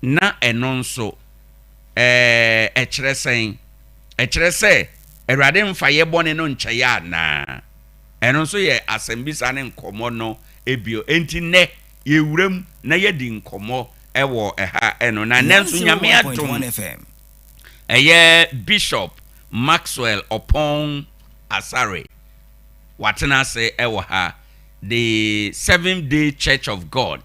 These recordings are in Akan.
na eno nso ɛkyerɛ sɛ Awurade mfa yɛ bɔne no nkyɛe ana eno nso yɛ asɛmbisa ne nkɔmmɔ no ebio enti nɛ yɛwuram na yɛdi nkɔmmɔ ɛwɔ ɛha ɛno na nɛnso nyame atom ɛyɛ Bishop Maxwell Opon Asare watena se ɛwɔ ha the Seventh Day Church of God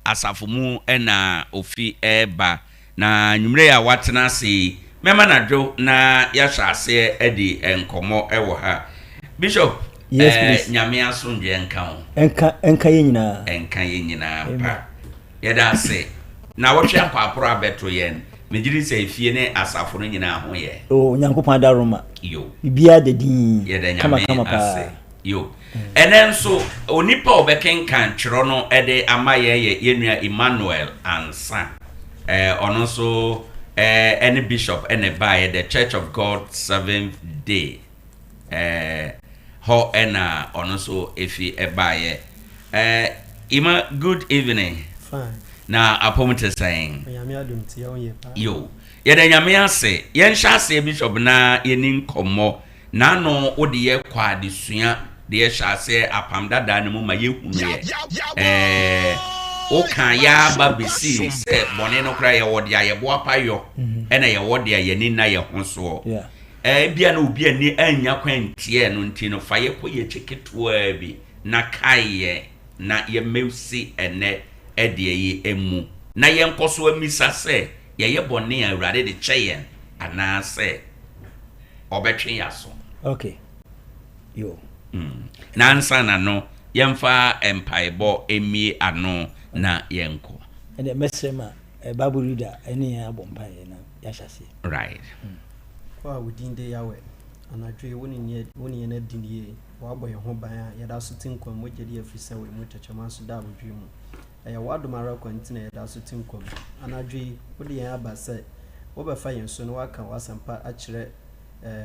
asafomu ɛna ofi ɛba na nwumre ya watena se mema nadwo na yahwa ase ɛdi nkɔmmɔ ɛwɔ ha Bishop nyame asomdwe nka ho enka yenyina pa yɛda ase na wɔhwɛ akwaporo abeto yɛn megiri sɛ efie ne asafo no nyina ho yɛ nyankopɔn adaroma yo bibia dedin yɛda nyame ase yo ɛnɛ nso onipa obɛkenkan twerɛ no ɛde ama yɛnua Emmanuel Ansa ɔno nso ɛne bishop ɛne bae the Church of God 7th Day ho ena ono so efi ebaye Ima good evening. Fine. Na apomte saying nyame adom tie onye pa yo yede nyame ase yen hya ase bishop na yeni nkomo na no ode ye kwa adesua de ye hya ase apam dada ne mu ma ye hunu ye o kan ya ba besi se bone no kra ye wode aye bo apayo ena ye wode aye ni na ye honso bia na obi ani anya kwantie no ntino fa ye koye cheketua bi na kaye na ye meusi ene yi emu na ye nkoso amisa se ye bone Awurade de kyeyen ana se obetwe yaso. Okay. Yo. Na ansa na no yemfa empaibo emie ano na yenko. And mesema Bible reader any abompai na yashase. Right. Kwa wudinde yawe anadwe woni na diniye wa boye ho ban ya da so tinkwam mo Gyedie afisa we mu chechama so da abodwe mu wadumara kwantina ya da so tinkwam anadwe wodi yan aba se wo be fa yen so no waka wasampa a kire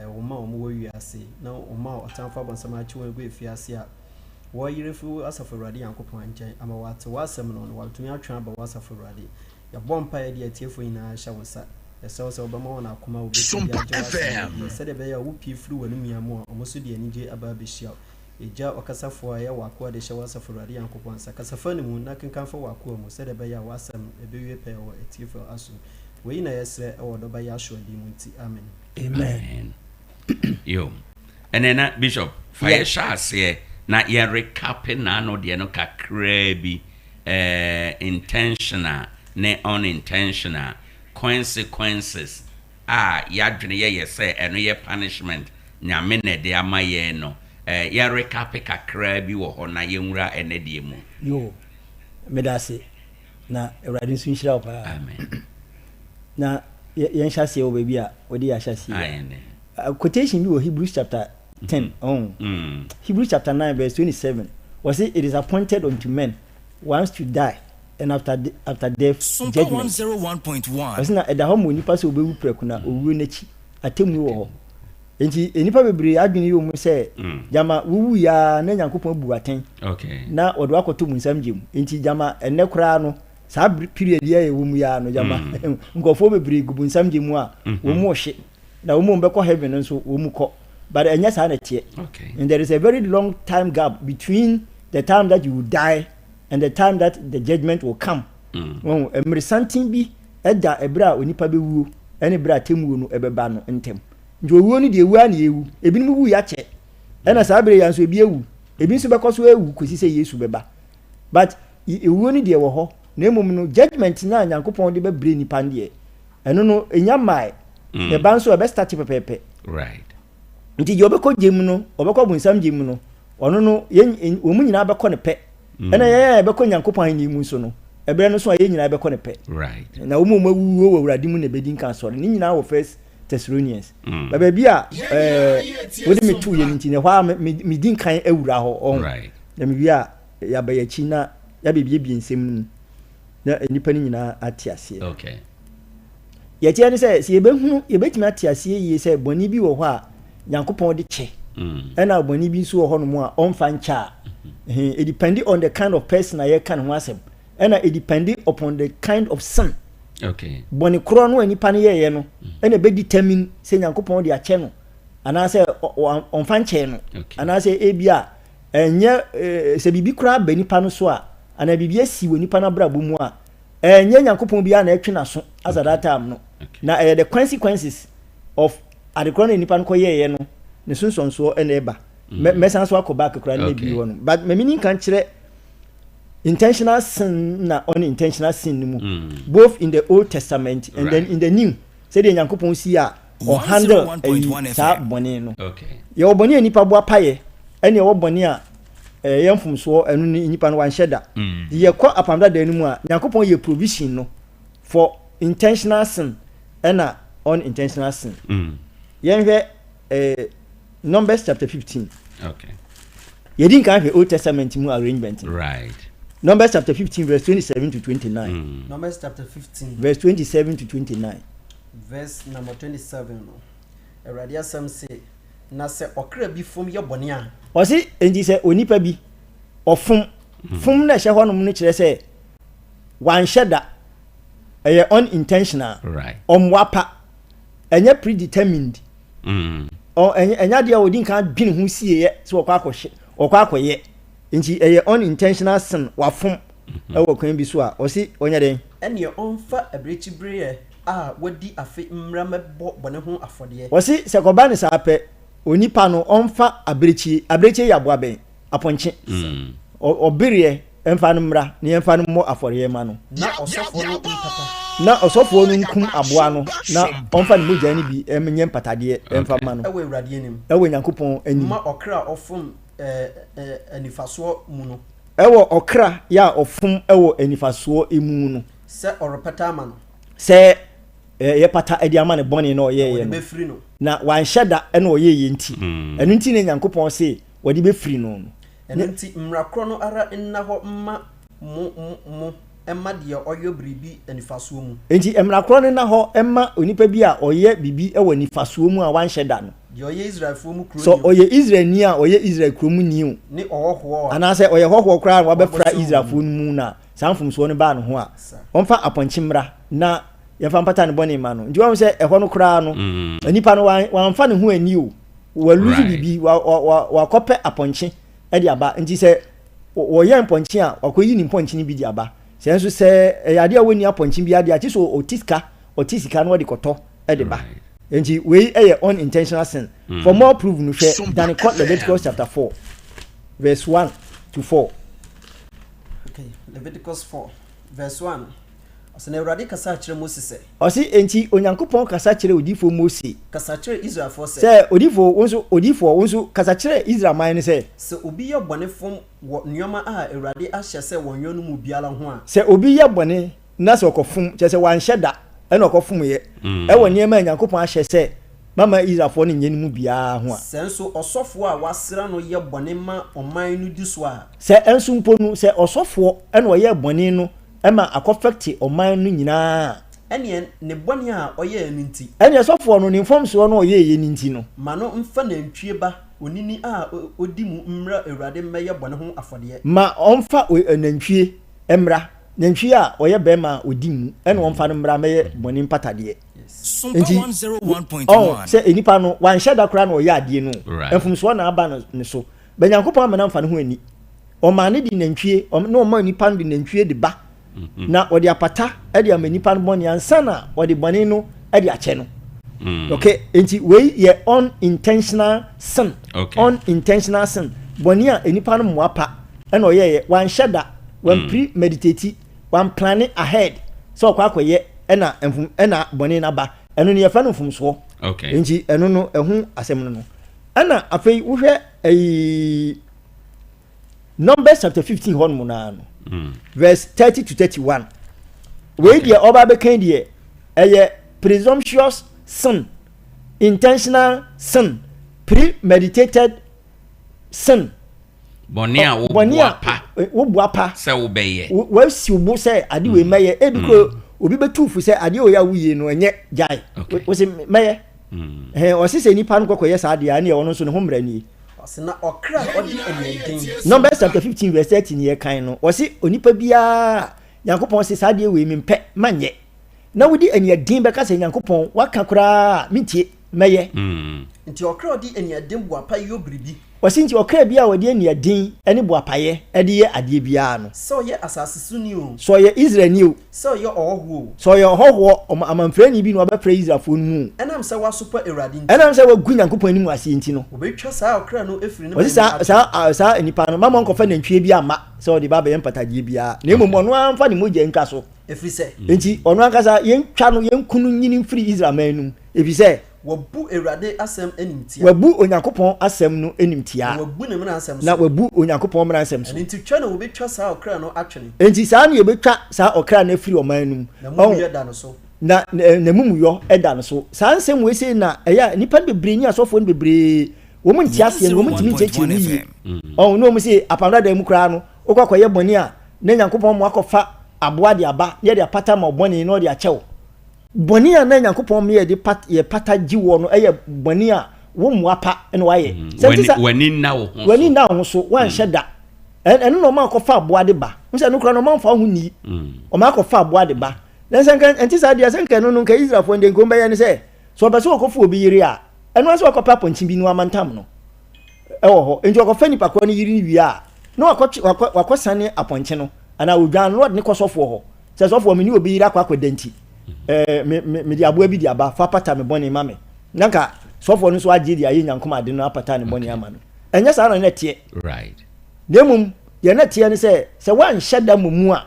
wo ma wo wo wiase na wo ma otanfa bonsama achi wo egu efiase a wo yirefu asafo Awurade Yankopɔn ankyɛn ama wate wasam no watumi atwa aba wasafo Awurade ya bompa ya de atiefo ina hya wosa esawo obama wona akoma wo Sompa FM sɛ de be ya wo pie furu wanu miamu a omoso de anije aba behia eja wakasafo a ya wako de hye wasafo Awurade Yankopɔn sa kasafa ne mu na kenkanfa wako mu sɛ de be ya wasam ebewie pɛ wo atiefo aso we na yesre e wo do ba ya hyo di mu nti amen. Amen. Yo. Enena Bishop, fire shase na ye recap na no de no kakra bi intentional ne unintentional consequences yadwene ye say eno ye punishment nyame na de ama ye no ye recap kakra bi wo ho na ye nwura ene de mu. Yo. Medase na Awurade nso nhyira wo pa. Amen. Na yen hyase wo baby a wo de ya hyase. Quotation bi wo Hebrews chapter 10 Hebrews chapter 9 verse 27 was it is appointed unto men once to die and after death Sompa judgment. 101.1 was na eda ho mo nipa se obewu preku na owu n'echi atemu wo ho enti enipa bebre adwene yo mu se jama wuwu ya na Nyankopɔn bu aten Okay. na odo akoto mu nsam gem enti jama enne kora no sa period ya ewu mu ya no jama nkofo bebre gubu nsam gem a wo mu hye na wo mu mbekɔ heaven nso wo mu kɔ but enya sa na tie. Okay. And there is a very long time gap between the time that you will die and the time that the judgment will come. Emre santin bi eda ebra onipa bewu ene bra temu no ebeba no ntem njo wuo ni de ewu ani ewu ebi no wu ya che ena sa bere ya nso ebi ewu ebi nso bekoso ewu kosi se Yesu beba but ewu ni de wo ho na emom no judgment na Nyankopɔn de bebre nipa de eno no enya mai e ba nso e be start pepepe. Right. Nti yo beko gem no obeko bunsam gem no ono no omu nyina beko ne pe ena ye beko Nyankopɔn ni mu so no ebere no so ye nyina beko ne pe. Right. Na omu mawu wo Awurade mu na bedin kan so ni nyina wo First Thessalonians ba bia wodi metu ye nti ne hwa me din kan awura ho on na me bia ya ba yachi na ya bebie bi nsem nu na nipa ni nyina atiase. Okay. Ye tie ne se ye behunu ye betimi atiase ye se boni bi wo hɔ a Nyankopɔn de che ena boni bi nso wo hɔ no mu a onfa ncha it depending on the kind of person I can wasem ena it depending upon the kind of sin Okay. Boni kro no anipa no ye no ene be determine se Nyankopon de ache no ana se onfa nche no ana se ebia enye se bibi kra ba nipa no so a ana bibi asi wo nipa na brabo mu a enye Nyankopon bia na etwe na so as at that time no na the consequences of adekro no nipa no koye no ne sunsonso ene eba mesan so akoba akra na bi wono but me meaning kan kire intentional sin na unintentional sin mu both in the Old Testament and then in the New say the Nyankopon si a or handle sa boni no okay ye oboni nipa bo apaye ene ye oboni a yemfumso enu nipa no wan sheda ye ko apamda da mu a Nyankopon ye provision no for intentional sin and unintentional sin yenhwe Numbers chapter 15 okay ye din kan hwe Old Testament mu arrangement right. Numbers chapter 15 verse 27 to 29. Numbers chapter 15 verse 27 to 29. Verse number 27 no. Eradia sam say na se okra bi fom ye bone a. O si enji se onipa bi ofum fum na hye honom no kire se wan hyeda eye unintentional right omwapa enye predetermined o enya dia odin kan dwene ho sieye so okwa akoye nti eye unintentional sin wafum ewo kwan bi so a o si onye den ene onfa abrechibre a wadi afi mmramebo bone ho afode o si se koba ne sa pe onipa no onfa abrechi ya boa ben aponche obere emfa no mra ne emfa no mo afore ma no na osofo no mpata na osofo no nkum aboa no na onfa ne mogya ni bi emnye mpatade emfa ma no ewe urade anim ewe Nyankopon anim ma okra ofum anifaso mu no ewo okra ya ofum ewo anifaso emu no se oropeta ma no se ye pata edi ama ne bone no ye no na wan hyeda ene oye nti enu nti ne Nyankopon se wodi be free no enu nti mmrakro no ara nna ho mma mu emma de oyo bribi anifaso mu enti mmrakro no na ho emma onipa bi a oye bibi ewo anifaso mu a wan hyeda no oye Israel fo mu kro so oye Israel ni a oye Israel kro mu ni o ni ohoho ana se oye hoho kra wa be fra Israel fo mu na sanfumso no ba no ho a onfa aponchimra na yɛfa mpata ne bɔne ma no nti wɔn sɛ ɛhɔ no koraa no nipa no wɔamfa ne ho ani o wɔluzi bibi wɔakɔpɛ apɔnkye de aba nti sɛ wɔyɛ mpɔnkye a wɔkɔyi ne mpɔnkye no bi de aba sɛ nso sɛ ɛyɛ adeɛ a wɔnni apɔnkye bi adeɛ ate so ɔte sika no wɔde kɔtɔ de ba nti wei ɛyɛ unintentional sin for more proof no hwɛ dan kɔ Leviticus chapter 4 verse 1 to 4. Okay, Leviticus 4 verse 1. Asana Urade kasa kire Moses se. Osi enti Onyankopon kasa kire odifo Moses. Kasa kire Israel for se. Se odifo wonso kasa kire Israel man ne se. Se obi ye bone fom wo nyoma a Urade ahye se wonyo no mu biala ho a. Se obi ye bone na se okofum che se wan hyeda e na okofum ye. E wo niema Onyankopon ahye se mama Israel for ne nye no mu bia ho a. Se nso osofo a wasra no ye bone ma oman no di so a. Se enso mpo no se osofo e na oye bone no ema akofekti oman no nyina ene ne bone a oye ninti ene sofo no ne informso no oye ye ninti no ma no mfa na ntwie ba onini a odi mu mmra Awurade meye bone ho afode ma omfa nantwie emra nantwie a oye be ma odi mu ene omfa no mmra meye bone mpatade Sompa 101.1 se enipa no wan hyeda kra no oye ade no emfumso na aba ne so Benyankopon amana mfa no ho ani o ma ne di nantwie no ma enipa no di nantwie de ba na odi apata edi amanipa no boni ansa na odi boni no edi ache no okay enti we ye unintentional sin unintentional sin boni a enipa no moapa e na oye wan hyeda wan premeditate wan plan ahead so kwa akoye e na boni na ba eno ne ye fa no fumso okay enti eno no ehu asem no ana afei wo hwe Numbers chapter 15 hon mu na no verse 30 to 31. Where the oba bekan die eye presumptuous sin, intentional sin, premeditated sin. Bonia wo boapa se wo beye. Wo si wo se ade we meye e bi ko obi betufu se ade o ya wuye no enye jai. Wo se meye. O se nipa no kokoye sa ade a na e wono so ne ho mra ni. Na okra odi enedin Numbers chapter 15 verse 13 ye kan no o si onipa bia Yakopon se sa de we mempe manye na wodi eniadin bɛka sɛ Nyankopɔn waka koraa mintie mɛyɛ nti okra odi eniadin boapa yo bribi wasi nti okra bi a wodi eniadin ɛne boapaye ɛde yɛ adeɛ biara no so ye asase suni o so ye Israel ni o so ye ohoho so ye ohoho amanfrani bi no ɔbɛfrɛ Israel fo nu enam sɛ wasopa Awurade nti enam sɛ wagu Nyankopɔn anim ase nti no obetwa saa okra no efiri ne wasi saa nipa no mama nkɔfa nantwie bi ama sɛ ɔde ba bɛyɛ mpatagie biara na mmom ɔno amfa ne mogya ntwa so efiri sɛ nti ɔno ankasa yɛntwa no yɛnkunu nyini mfiri Israel manum efiri sɛ wabu Awurade asɛm animtia wabu Onyankopɔn asɛm no animtia wabu ne mena asɛm so na wabu Onyankopɔn mena asɛm so nti twa na obetwa saa okra no atwene nti saa na yɛbɛtwa saa okra no afiri ɔmanum na mu yɛ da no so na mumuyɔ ɛda no so saa nsɛm wei sei na ɛyɛ nipa bebree ni asɔfo no bebree wɔn nti aseɛ no wɔn ntimi nkyɛkyerɛ mu yie ɔn no wɔn sɛ apamda da mu koraa no okɔ akɔyɛ bɔne a na Nyankopɔn mo akɔfa aboa de aba yɛ de apata ma bɔne no de akyɛw bɔne a na Nyankopɔn mo yɛ de pata gyi wɔ no ɛyɛ bɔne a wo mo apa ɛna wayɛ wani na wo so wanhyɛ da ɛno na ɔma akɔfa aboa de ba nse no koraa no ɔma mfa ho ni ɔma akɔfa aboa de ba na nsanka enti sa dia sanka no nka Israelfo ndɛ nkom bɛyɛ ne sɛ so ɔbɛso ɔkɔfo obi yiri a ɛno aso ɔkɔpa pɔnkye bi no amantam no ɛwɔ hɔ enti ɔkɔfa nipa kɔ no yiri ni wi a na wakɔsane apɔnkye no ana odwan no ne kɔsɔfo hɔ sɛ sɔfo me ni obi yiri akɔ akɔdanti me di aboa bi di aba fa pata me bɔne ma me nanka sɔfo no so agye di ayi Nyankom ade no apata ne bɔne ama no ɛnyɛ saa na ne tie right demum ye na tie ne sɛ wanhyɛ da mu a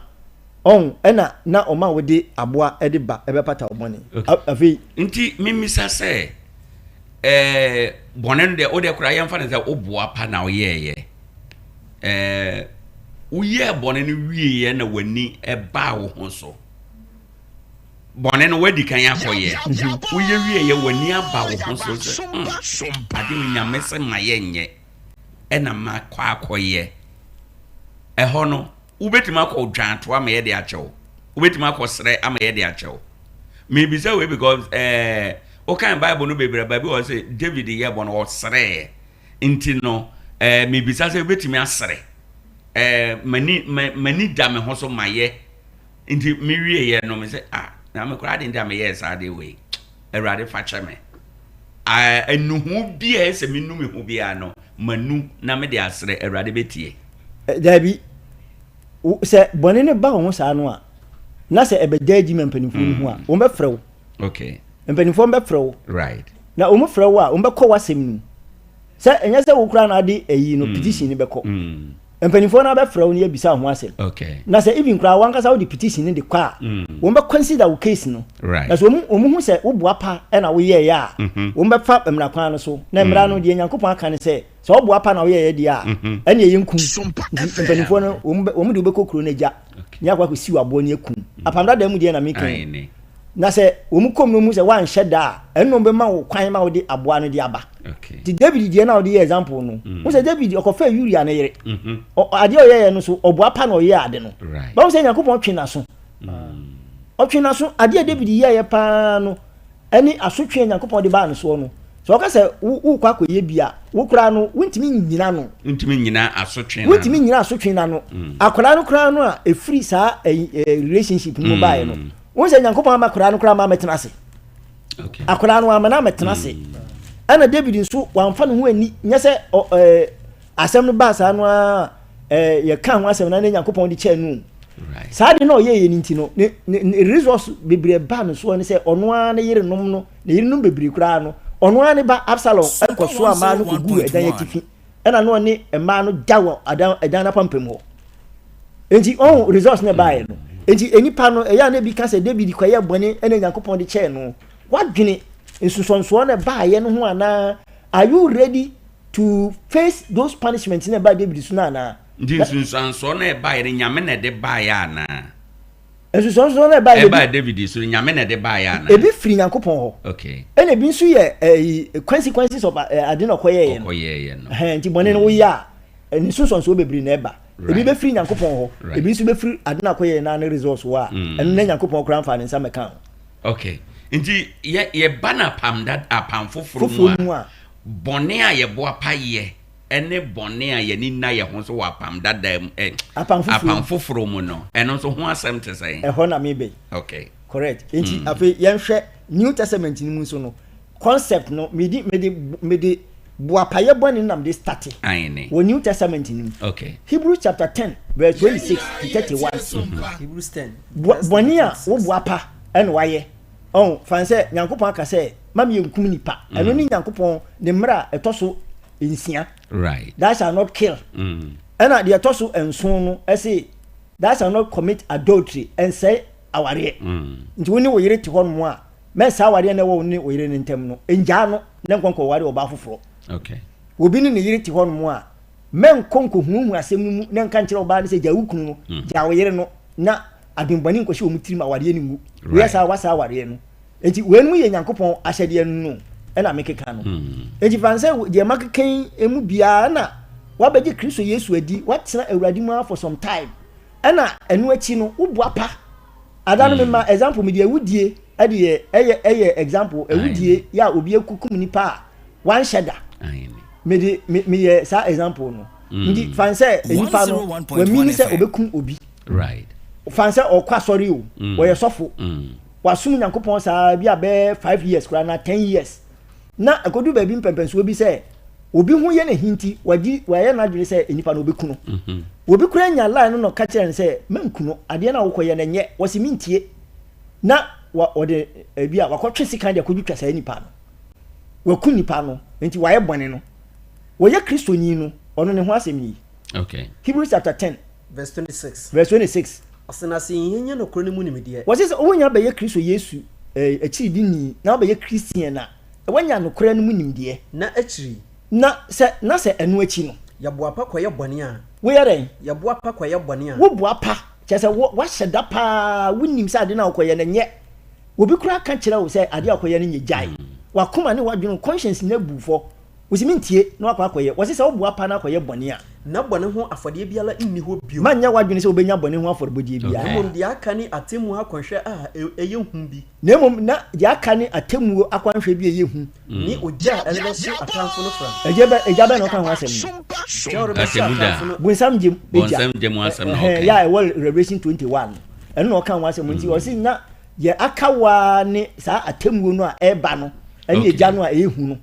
on ena na oma wode aboa ede ba ebe pata obone afi nti mimisa se bone no de o de kura yemfa ne se oboa pa na oyeye uye bone no wiye na wani eba wo ho so bone no wadi kan akoye uye wiye wani aba wo ho so Sompa ade nyame se mayenye ena ma kwa akoye eho no ubetima ko dwanto ama ye de achew ubetima ko sere ama ye de achew maybe say we because o kan Bible no bebre ba bi o say David ye bon o sere nti no maybe say ubetima asere mani da me ho so maye nti me wie ye no me say na me kura de nda me ye sa de we Awurade fa che me enuhu bia se me nu me hu bia no manu na me de asere Awurade betie dabi se bone ne ba ho saa no a na se ebedaji mempanifo no ho a wo be frɛw okay mempanifo be frɛw right na wo mo frɛw a wo be kɔ wasɛm nu se enya se wo kura na ade ayi no petition ne be kɔ mempanifo na be frɛw ne yabisa ho asɛm okay na se even kura wankasa wo de petition ne de kɔ a wo be consider wo case no right na so wo mo hu se wo boa pa e na wo ye ya wo be fa emra kwan no so na emra no de Nyankopɔn aka ne se so wo boa pa na wo ye de a ene ye nkum mempanifo no wo mo de be kokuro na gya nya kwa ko si wabo ne akum apamda da mu de na mekan na se wo mu kom no mu se wan hyɛ da eno be ma wo kwan ma wo de aboa no de aba okay ti David de na wo de example no wo se David okofa Uria na yere ade o ye no so oboa pa na o ye ade no ba wo se Nyankopɔn twe na so o twe na so ade David ye pa no ani asotwe Nyankopɔn de ba no so no so ka se wo kwa koye bia wo kura no wontimi nyina no ntimi nyina asotwe na wontimi nyina asotwe na no akora no kura no a efiri saa relationship no bae no wo se Nyankopɔn ma kura no kura ma metena ase okay akora no ama na metena ase ana David nso wamfa no ho ani nya se asɛm no ba saa no a ye kan ho asɛm na Nyankopɔn de kye nu right saa de no ye nti no resource bebre ba no so ne se ono a ne yere nom no ne yere nom bebre kura no ono ani ba Absalom enkoso ama no kugu edan yatifi ena no ne ema no dawo edan na pampem ho enti on resource ne bae no enti enipa no eya na bi ka se David kwaye bone ena Nyankopɔn de che no wadwene nsusonso ne bae no ho ana are you ready to face those punishments ne ba David so na ndi nsusonso ne bae ne nyame ne de bae ana nsusonso ne bae David so nyame ne de bae ana ebi firi Nyankopɔn ho okay ena bi nso ye consequences of ade no koye no nti bone no wo ya nsusonso bebiri na eba ebi be firi Nyankopɔn ho ebi nso be firi ade na koye na resource wa eno na Nyankopɔn kra mfa ne nsa meka okay nti ye bana pamda apamfoforo mu a bone a ye boa pa ye ene bone a ye ni na ye ho so wa pamda da apamfoforo mu no eno so ho asem te sai ho na me be okay correct enti afi yenhwe New Testament ni mu so no concept no me buapaye boni nam de start wo New Testament ni okay Hebrews chapter 10 verse 26 to 31 Hebrews 10 boni a wo buapa en waye fan say Nyankopon aka say mam ye nkum nipa eno ni Nyankopon ne mra etoso nsia right that shall not kill ena de etoso enson no say that shall not commit adultery and say aware nti woni wo yire ti hon mo a mesa aware na wo ni wo yire ntem no enja no ne nkonko ware oba foforo okay obi ni yire ti hon mo a men konko huhu asem mu ne nka nkire oba ne se ja wukunu no ja wo yire no na adunbani nkohye o mutiri ma aware ni mu we sa wasa aware no enti wenu ye Nyankopon ahyede no ena mekeka no enti fanse de makeken emu bia na wabeji Kristo Yesu adi watena awurade mu for some time ena enu achi no ubuapa adanu me ma example me de awudie ade eye example awudie ya obi ekukum nipa wan sheda me ye sa example no ndi fanse nipa no we mini se obekum obi right fanse okwa sorry o we ye sofo wasum Nyankopon sa bia be 5 years kura na 10 years na akodu ba bi mpempenso obi se obi hu ye na hinti wagi waye na dwene se enipa no obekuno obi kura nya line no ka kire se mankuno ade na wokoye na nye wasi mintie na ode bia wakotwe sika de akodutwa sa enipa no waku nipa no enti waye bone no woye kristoni no ono ne ho asem yi okay Hebrews chapter 10 verse 26 verse 26 asena se yenya no kro ne mu nimde wasi se owonya be ye Kristo Yesu achiri di ni na be ye Christian na wanya no kro ne mu nimde na achiri na se enu achi no ya boapa koye bone a we yare ya boapa koye bone a wo boapa chese wo hyeda pa wonim se ade na okoye na nye obi kura ka kire wo se ade akoye na nye jai wakoma ne wadweno conscience na bufo wosimintie na akoye wose se wo boapa na akoye bone a na bone ho afode biala inni ho bio manya wadwene se obenya bone ho afode bodie bia mom de aka ni atemu akonhwe a eye hu bi na mom na de aka ni atemu akwanhwe bi eye hu ni oja elebeso atanfo no fra ejaba na kan ho asem bunsam jem asem no okay ya Revelation 21 eno na kan ho asem nti o si na ye akawa ni sa atemu no a eba no ene eja no a ehu no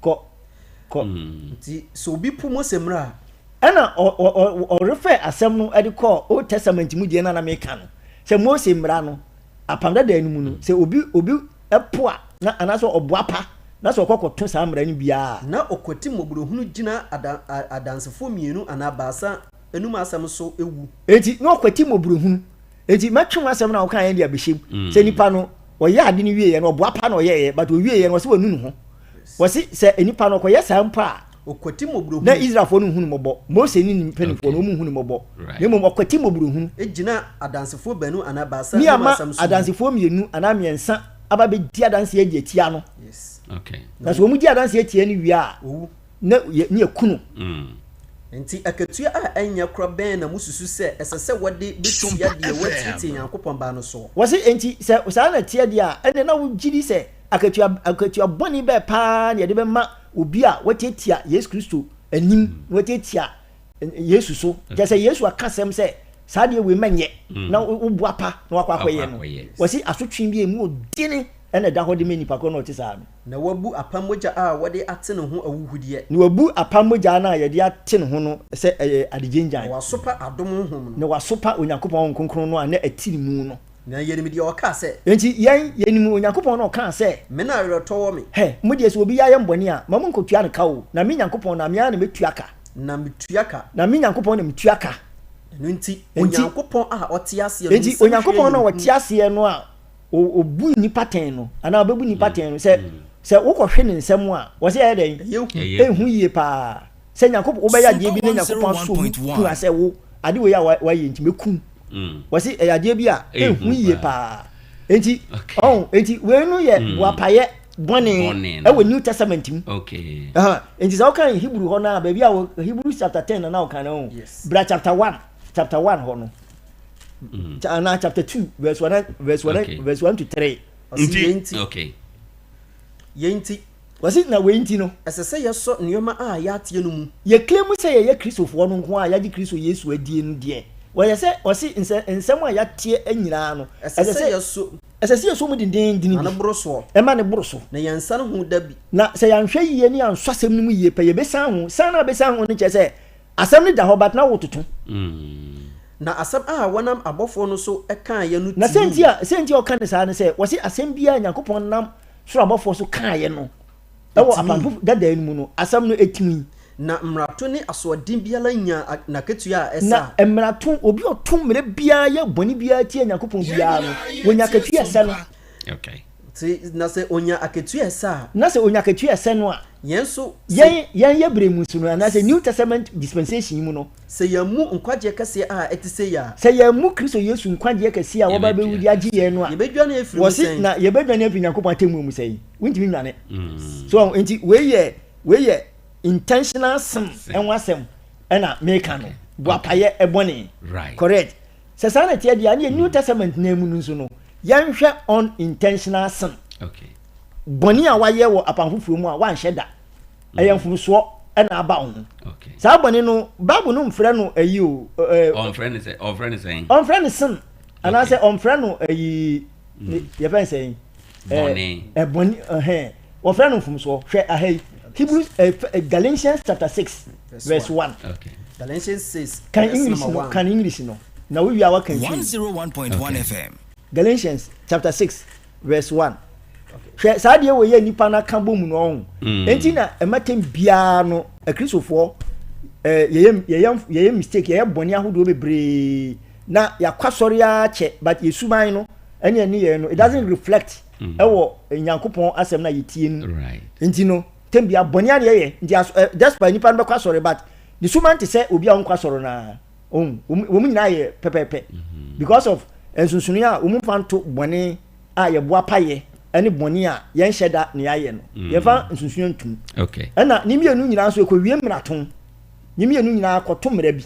ko nti so bi pu mo semra ana o refer asem no ade call Old Testament mu die na meka no se Mose mra no apamda da anu mu no se obi epoa na anaso oboapa na so okokoto sa mra ni bia na okoti moburohunu gina adansefo mienu ana baasa enum asem so ewu enti na okoti moburohunu enti matwe asem na okan yan dia behim se nipa no oye ade ni wie ye na oboapa na oye ye but owie ye no se wanu ho wasi se enipa no koye sampa okoti moburohunu na Israelfo no hunu mobo Mose ni penifo no mu hunu mobo ne mo okoti moburohunu ejina adansefo banu ana baasa ni ama adansefo mienu ana miensa aba be di adanse agi atia no yes okay na so mu di adanse atia ni wia na ni ekunu enti akatua a anya kra ben na mususu se esese wode betia de watiti Nyankopon ba no so wasi enti se sa na tia dia ene na wo gidi se akatua boni be pa ne de be ma obi a watetia Yesu Kristo anim watetia Yesu so jese Yesu akasem se sa de we manye na wo boapa na wakwakoye no wasi asotwe bi emu odini ene da hode meni pa ko no tisa na wabu apamoja a wode ate ne ho awuhudie na wabu apamoja na ye de ate ne ho no se adegenjan wasopa adom hom na wasopa Onyankopɔn nkonkron no a na atiri mu no na yenim de oka se enti yenim Onyankopɔn no ka se me na awereto me he mu de se obi ya yemboni a mamu nkotua ne ka o na me Nyankopɔn na me ya na metuaka na metuaka na me Nyankopɔn na metuaka no nti Onyankopɔn a ote ase no enti Onyankopɔn no ote ase no a obu ni pattern no ana obebu ni pattern no se wokohwe ne nsem a wo se ya den ehu yie pa se Nyankopɔn obeya die bi ne Nyankopɔn so ku ase wo ade we ya wa ye nti mekum wo se ade bi a ehu yie pa enti enti we no ye boapaye bone e we New Testament mu okay enti so kan Hebrew ho na ba bi a Hebrews chapter 10 na o kan no bra chapter 1 ho no na chapter 2 verse 1 to 3 okay yenti wasi na wenti no esese yeso nioma a ya tie no mu ye claim say ye Kristofo no nko a ya di Kristo Yesu adie no de wɔyɛ sɛ ɔsi nsɛm a yɛateɛ anyinaa no ɛsɛ sɛ yɛso mu dendenden ana boro so ɛma ne boro so na yɛnsa no ho da bi na sɛ yɛanhwɛ yie ne yɛansɔ asɛm no mu yie pɛ yɛbɛsan ho san na bɛsan ho no kyerɛ sɛ asɛm no da hɔ but na wototo na asɛm a wɔnam abɔfoɔ no so ɛkaa yɛ no na sɛnti a ɔka ne saa ne sɛ wɔsi asɛm biara Nyankopɔn nam soro abɔfoɔ so kaa yɛ no ɛwɔ apamfo dadaa no mu no asɛm no ɛtumi na mmarato ne asoɔden biara nya na ketua a ɛsa na mmarato obi ɔto mmerɛ biara yɛ bɔne biara tie Nyankopɔn biara no wonya ketua ɛsɛ no okay na sɛ onya aketua ɛsa na sɛ onya ketua ɛsɛ no a yɛn so yɛn yɛ brɛ mu so no anaasɛ New Testament dispensation mu no sɛ yɛn mu nkwagye kɛseɛ a ɛte sɛ yɛ sɛ yɛn mu Kristo Yesu nkwagye kɛseɛ a wɔba bɛwu di agye yɛn no a yɛbɛdwane afiri mu wɔsi na yɛbɛdwane afiri Nyankopɔn atemmu mu sɛ wontumi nwane so nti wei yɛ intentional sin ɛnwa asɛm ɛna meka no boapayɛ ɛbɔne correct sɛ saa na teɛ deɛ ne New Testament na mu no nso no yɛnhwɛ unintentional sin bɔne a wayɛ wɔ apanfoforɔ mu a wanhyɛ da ɛyɛ mfomsoɔ ɛna aba wo ho saa bɔne no Bible no mfrɛ no ayi o ɔmfrɛ no sin anaasɛ ɔmfrɛ no ayi yɛfɛ sɛ bɔne wɔfrɛ no mfomsoɔ hwɛ ahai Hebrews Galatians chapter 6 verse 1 Galatians 6 kan English no na we are working 101.1 FM Galatians chapter 6 verse 1 hwɛ saa deɛ wɔ yɛ nipa na ka bɔ mu no ɔho enti na ɛmatem biara no akristofoɔ yɛyɛ mistake yɛyɛ bɔne ahodoɔ bebree na yɛakwasɔre akyɛ but yɛsuban no ɛne ɛne yɛn no it doesn't reflect ɛwɔ Nyankopɔn asɛm na yɛtie no enti no tem bia bɔne a yɛyɛ nti just by nipa no bɛkɔ asɔre but ne suman te sɛ obi a wɔnkɔ asɔre na wɔn nyinaa yɛ pɛpɛpɛ because of nsonsono a wɔn mfa nto bɔne a yɛboa payɛ ɛne bɔne a yɛnhyɛ da ne yɛayɛ no yɛfa nsonsono ntum ɛna ne mmienu nyinaa nso ɛkɔwie mmarato ne mmienu nyinaa kɔto mmara bi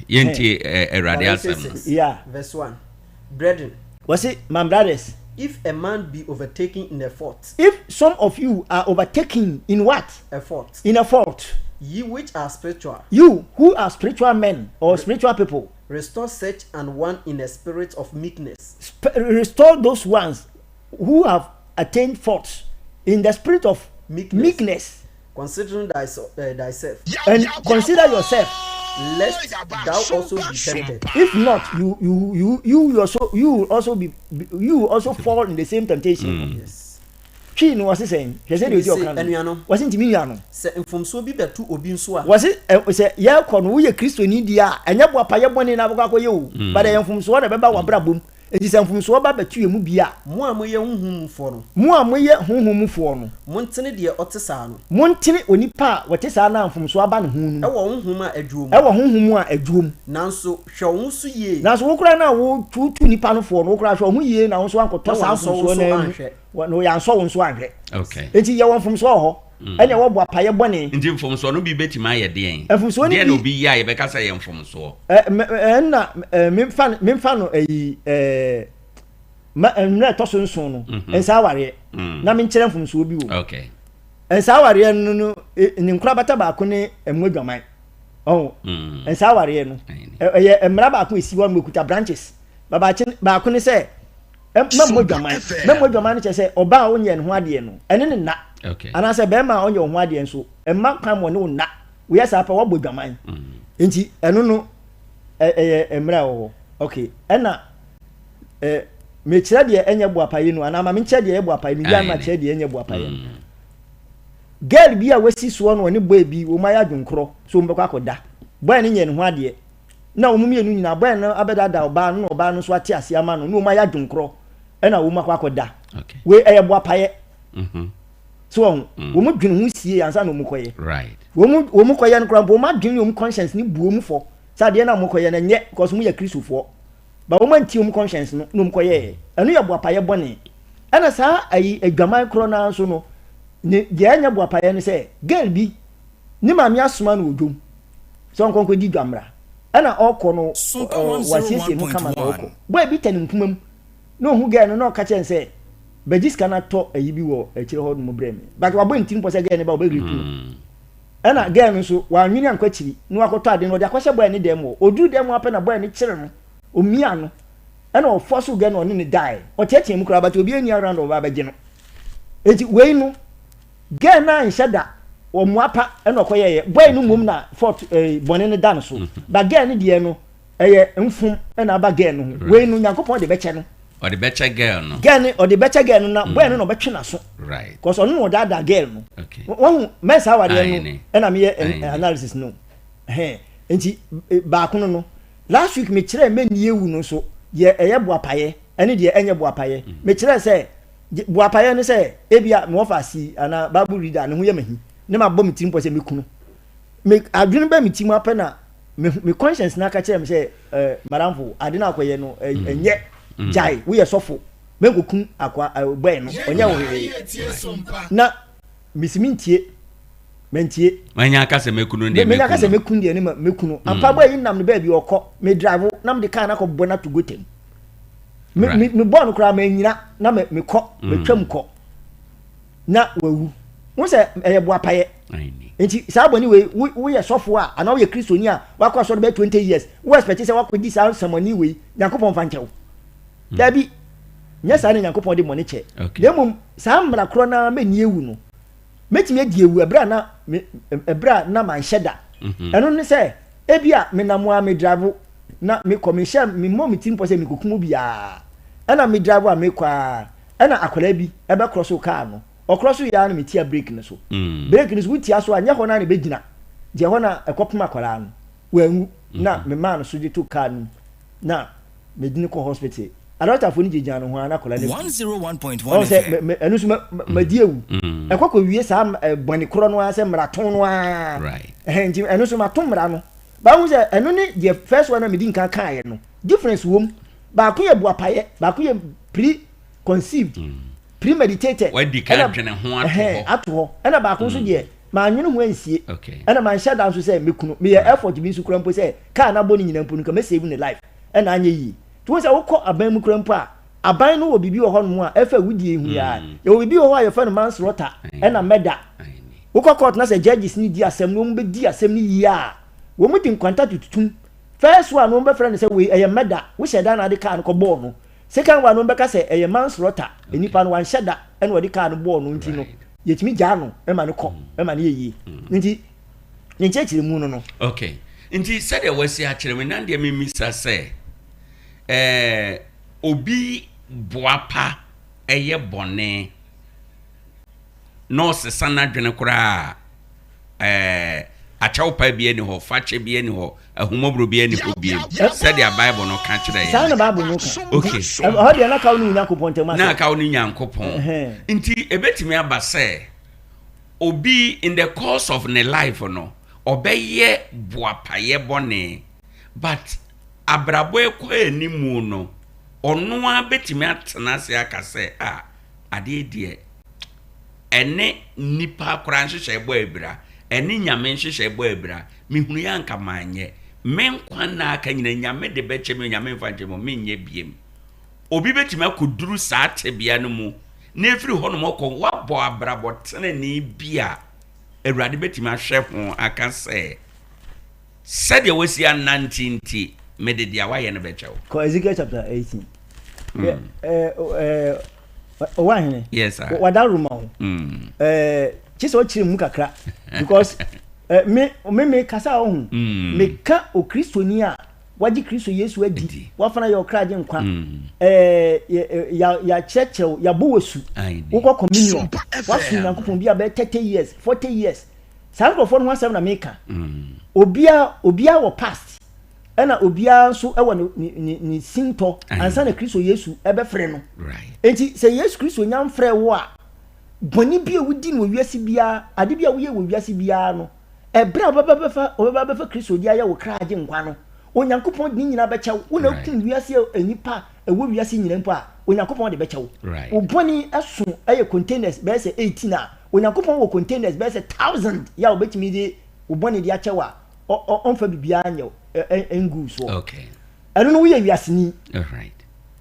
yɛntie Awurade asɛm no verse 1 brethren wɔse my brothers if a man be overtaken in a fault if some of you are overtaken in what a fault in a fault ye which are spiritual you who are spiritual men or spiritual people restore such an one in a spirit of meekness restore those ones who have attained fault in the spirit of meekness considering thyself and consider yourself lest thou also be tempted if not you also fall in the same temptation yes twi no wase saying hwɛ sɛ de osi ɔka wase ntimi nua no sɛ mfomso bi bɛto obi nso a wase sɛ yɛkɔ no woyɛ kristoni di a ɛnyɛ boapa yɛ bɔne na abɔkɔ akɔyɛ o but ɛyɛ mfomso na bɛba wabrabom enti sɛ mfomso ba bɛto yɛ mu bi a mo a moyɛ honhomfoɔ no montene deɛ ɔte saa no montene onipa a wɔte saa na mfomso aba ne ho no ɛwɔ honhom a adwuom nanso hwɛ wo so yie nanso wo kora na wo tutu nipa no foɔ no wo kora hwɛ wo yie na wo so ankɔtɔ saa mfomso na no yɛansɔ wo nso anhwɛ enti yɛwɔ mfomso hɔ ɛne ɛwɔ boapayɛ bɔne nti mfomsoɔ no bi bɛtumi ayɛ deɛn deɛ na obi yɛ a yɛbɛka sɛ yɛ mfomsoɔ ɛna memfa no ayi mmerɛ ɛtɔ so nson no ɛnsa awareɛ na menkyerɛ mfomsoɔ bi wɔ ɛnsa awareɛ no ne nkora bata baako ne ɛmu adwaman ɛnsa awareɛ no ɛyɛ mmara baako ɛsi hɔ no mɛkuta branches baako ne sɛ mɛmmɔ adwaman no kyerɛ sɛ ɔba a wonyɛ ne ho adeɛ no ɛne ne nna anaasɛ bɛrima a ɔnyɛ wo ho adeɛ nso ɛma kwan wɔ ne wo nna woyɛ saa pɛ wɔbɔ adwaman nti ɛno no ɛyɛ mmerɛ a wɔwɔ ɛna mekyerɛ deɛ ɛnyɛ boapayɛ no anaa ma menkyerɛ deɛ ɛyɛ boapayɛ no yɛ ma kyerɛ deɛ ɛnyɛ boapayɛ no girl bi a wasi soɔ no ɔne boy bi wɔn ayɛ adwonkorɔ so wɔn bɛkɔ akɔda boy no nyɛ ne ho adeɛ na wɔn mmienu nyinaa boy no abɛdada ɔbaa no na ɔbaa no nso ate ase ama no na wɔn ayɛ adwonkorɔ ɛna wɔn akɔ akɔda wei ɛyɛ boapayɛ so wɔn dwene ho sie ansa na wɔn kɔyɛ wɔn kɔyɛ no koraa wɔn adwene wɔn conscience ne bu wɔn fɔ saa deɛ na wɔn kɔyɛ no nyɛ because wɔn yɛ kristofoɔ ba wɔn anti wɔn conscience no na wɔn kɔyɛ ɛno yɛ boapayɛ bɔne ɛna saa ayi adwaman korɔ naa nso no ne deɛ ɛnyɛ boapayɛ no sɛ girl bi ne maame asoma no odwom sɛ nkɔnkɔ di dwamra ɛna ɔkɔ no wasiesie no kama na ɔkɔ boy bi tɛ ne nkuma mu na ohun girl no na ɔka kyɛn sɛ bɛgye sika na tɔ ayi bi wɔ akyire hɔ no mu brɛ me but wabɔ ntim pɔ sɛ girl ne ba ɔbɛgiri tu ɛna girl no so wa nwini ankwachiri no akoto ade no de akwahye boy ne dem o odu dem apɛ na boy ne kyere no omia no ɛna o force girl no ne die o tietie mu kura ba to obi eni around o ba ba gye no enti wei no girl na nheda o muapa ɛna okoye boy no mum na fort bone ne dan so ba girl ne de no ɛyɛ mfum ɛna ba girl no wei no Nyankopɔn de bɛkyɛ no or the better girl no girl ne or the better girl no na boy no no betwe na so right cause onu no da girl no okay won mesa wa de no na me analysis no enti ba ko no last week me kire me nie wu no so ye eye boapaye ene de enye boapaye me kire se boapaye ne se ebia me ofa si ana bible reader ne ho ye mahi ne ma bom tim po se me kunu me adwene ba me tim apa na me conscience na ka kire me se madamfo ade na akoye no enye jai we are sofo me gokun akwa boy no onye wo he na misimintie mentie manya aka se mekunu de menya aka se mekunu de ne mekunu ampa boy yi nam ne ba bi okọ me drive nam de car na ko bona to gotem me bon kra ma nyina na me kọ me twam kọ na wawu wo se eye bo apaye enti sa boni we ye sofo a ana we kristoni a wakọ so be 20 years we expect say wakọ di sa samani we Yakobon fanchew dabi nya sa ne Yakobon de money che demum sa mra kro na me niewu no metimi adi ewu ebra na man hyeda eno ne se ebia me namoa me drive na me commission me mo me tim po se me kokumu bia ena me drive a me kwa ena akola bi ebe cross car no o cross ya na me tia brake ne so brake ne so wutia so anya ho na ne begina je ho na ekopem akola no wangu na me man so je to car no na me dini ko hospital adota fo ni jejan no ho ana akola ne 101.1 FM enu so ma die ewu ekoko wie sa boni kro no ase mraton no a right nti enu so ma to mra no ba hu se enu ni the first one na me din kan kan no difference wom ba ko ye buapaye ba ko ye pre conceived premeditated what the kind dwene ho ato ena ba ko so de ma nwene ho ansie okay ena man shada so se mekunu me ye effort bi su kura mpo se ka na boni nyina mpo no ka me save ne life ena anye yi to say wokọ aban mu kura mpo a aban no wo bibi wo ho no a efa wudi ehu ya ye wo bibi wo ho a ye fa no manslaughter ena meda wokọ court na say judges ni di asem no mo be di asem ni ya wo mu din kwanta tutum first one no be friend say we eye meda wo sheda na de car no ko ball no second one no be ka say eye manslaughter enipa no wan sheda ena wo de car no ball no nti no yetimi gya no e ma no ko e ma no yeyi nti ni chechire mu no okay nti said there was a kire me nan de me misa say obi boapa eye bone no se sana dwene kura achawpa bi eni ho fache bi eni ho ahumobro bi eni ho bi said the bible no kan kire ya na bible no kan okay ho de na kawo ni Yakobon tema na kawo ni Yakobon nti ebetimi aba say obi in the course of ne life no obeye boapaye bone but abrabo ekọ enimu no onu a betimi atena se aka se ade die ene nipa kora nhyehyɛ ebo ebra ene nyame nhyehyɛ ebo ebra mihunu ya nka manye menkwa na aka nyina nyame de beche me nyame mfa nche mo menye biem obi betimi akoduru saa tebia no mu na efiri hɔ no mɔkɔ wabɔ abrabo tene ne bia Awurade betimi ahwɛ ho aka se sɛde wasi anantinti mede dia wa ye no bechewo ko Ezekiel chapter 18 wa hene yes sir wada roma chise o chire mu kakra because me kasa ohun me ka o kristoni a waji kristo Yesu adi wafana ya okraje nkwa ya chechew ya bowesu ukọ communion wasu Nyankopon bia be 30 years 40 years sankrofo no asem na meka obia wo past ena obia so ewo ni sinto ansa na kristo Yesu ebe frɛ no right enti se Yesu kristo nyam frɛ wo a boni bia wudi no wiase bia ade bia wo ye wo wiase bia no ebra obefa kristo dia ya wo kraje nkwa no Onyankopon di nyina bechew wo na kun wiase enipa ewo wiase nyina mpo a Onyankopon de bechew oboni aso eye containers be se 18 a Onyankopon wo containers be se 1000 ya obetimi de oboni de achewa onfa bibia anyo engu so okay eno no wo ye wiase ni all right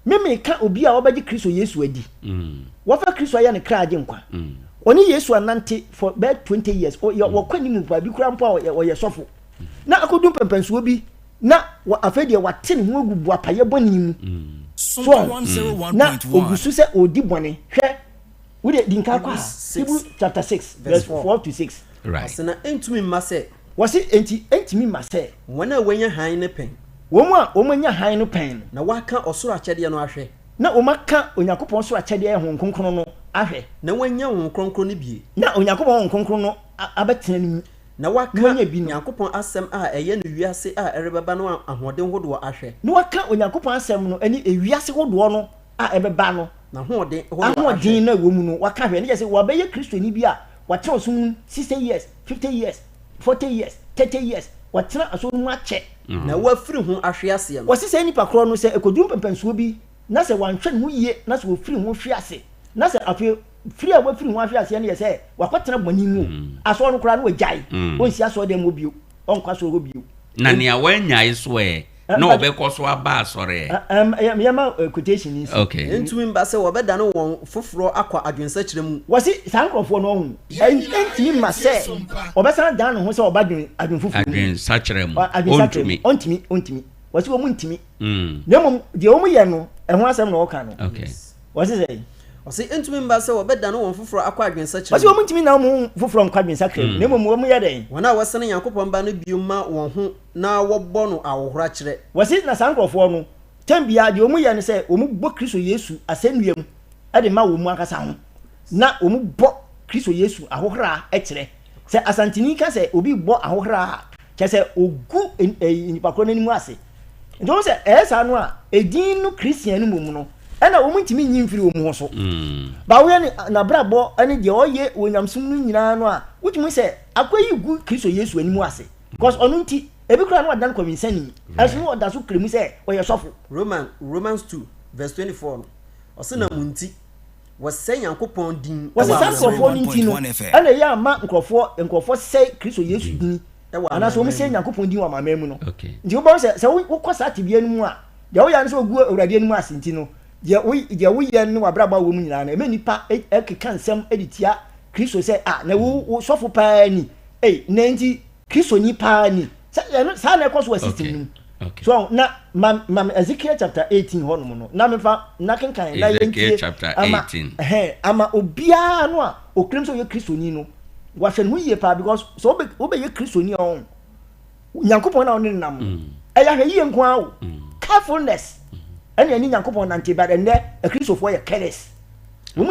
me ka obi a obaji kristo Yesu adi wo fa kristo ya ne kraje nkwa oni Yesu anante for about 20 years o kwani mu pa bi kura mpo o ye sofo na akodum pempenso bi na afede wate ne ho agubu apaye boni mu Sompa 101.1 na ogusu se odi boni hwe we de dinka kwa Hebrew chapter 6 verse 4 to 6 right asena entumi mase wasi entimi mase wona wanya han ne pen womanya han no pen na waka osoro akyede no ahwe na omaka Onyankopon so akyede ehon kronkron no ahwe na wanya won kronkron ne bie na Onyankopon hon kronkron no abetena ni na waka Onyankopon asem a eye no wiase a erebeba no ahoden hodo ahwe na waka Onyankopon asem no ani ewiase hodo no a ebeba no na hoden ahoden na womu no waka hwe ne je se wabeye Kristoni bi a wate osum 60 years 50 years 40 years 30 years watena aso mu ache na wafiri ho ahwe ase no wasi se nipa kro no se ekodum pempenso bi na se wanhwe no yie na se wofiri ho hwe ase na se afi firi a wafiri ho ahwe ase ne ye se wakotena boni mu aso no kra no wajai onsi aso dem obio onkwa so obio na ne awanyai so na obekọso aba asore yama quotation is okay entumi mba se wobeda no won foforo akwa adwensa kirem wasi sankrofo no hu entimi ma se obesa dan no ho se obadwen adwen foforo adwensa kirem ontimi wasi wo muntimi nemo de wo mu ye no ehun asem na wo ka no okay wasi say wasi entumi mba se wobeda no won foforo akwa adwensa kirem wasi wo muntimi na mu foforo nkwa adwensa kirem nemo wo mu ye den wona wasene Yakobon ba no bioma won ho na wobɔ no awohora kyerɛ wasi na sankrofo no tambia de wo mu ye ne se wo mu bɔ Kristo Yesu asennuam ade ma wo mu akasa ho na wo mu bɔ Kristo Yesu ahohora kyerɛ se asantini ka se obi bɔ ahohora kyerɛ se ogu nipa kro nanimu ase nto se esa no a edin no Christian no mu no ena wo mu ntimi nyimfiri wo mu ho so ba wo ye na brabo ene de oye wonyamsum no nyina no a wutumi se akoyi gu Kristo Yesu animu ase because onu nti ebi kura no adan kwaminsani aso no odaso kremu se oye sofo Romans 2 verse 24 no osena munti wose Yakobon din wose sankrofo ni nti no ena ye ama nkrofo se Kristo Yesu din ana so mu se Yakobon din wa mamemu no nti wo bo se wo kwasa tibia no mu a de wo ya no se ogu awurade animu ase nti no je wo ye no wabraba wo mu nyina na eme nipa ekeka nsem editia Kristo se na wo sofo pa ni na nti Kristo ni pa ni sa na ekoso system so na mam Ezekiel chapter 18 hono no na mefa na kenkan na Ezekiel chapter 18 ama obia no a okrem so ye Kristo ni no wa hwe no yie pa because so obe ye Kristo ni on Nyankopon na on nam eya hwe yie nko awo carefulness ene ni Nyankopon na nte ba de Kristo fo ye careless wo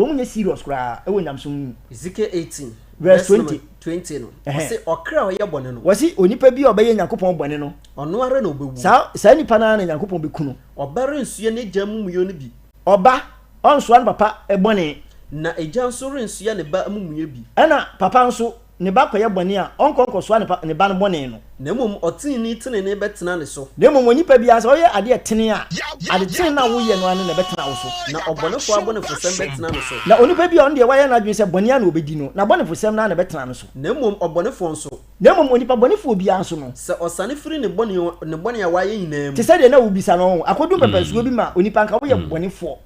munye serious kra e wo nyamsum Ezekiel 18 verse 20 no wasi okra oye bone no wasi onipa bi obeye Nyankopon bone no ono are na obewu sa nipa na Nyankopon bekunu obare nsuye ne jamu muyo ne bi oba onso an papa e bone na eja nso rensuye ne ba amuye bi ana papa nso ne ba koye bone a onkonko so ne ba no bone no na mum otini tene ne betena ne so na mum onipa bi asa oye ade tene a ade tene na wo ye no ane ne betena wo so na obonefo abonefo sem betena no so na onipa bi on de waye na adwen se bone a na obedi no na bonefo sem na betena no so na mum obonefo nso na mum onipa bonefo bi anso no se osane firi ne bone a waye nyinam te se de na wo bisa no akodum pepesuo bi ma onipa nka wo ye bonefo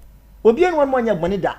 obi enu won mo nya bone da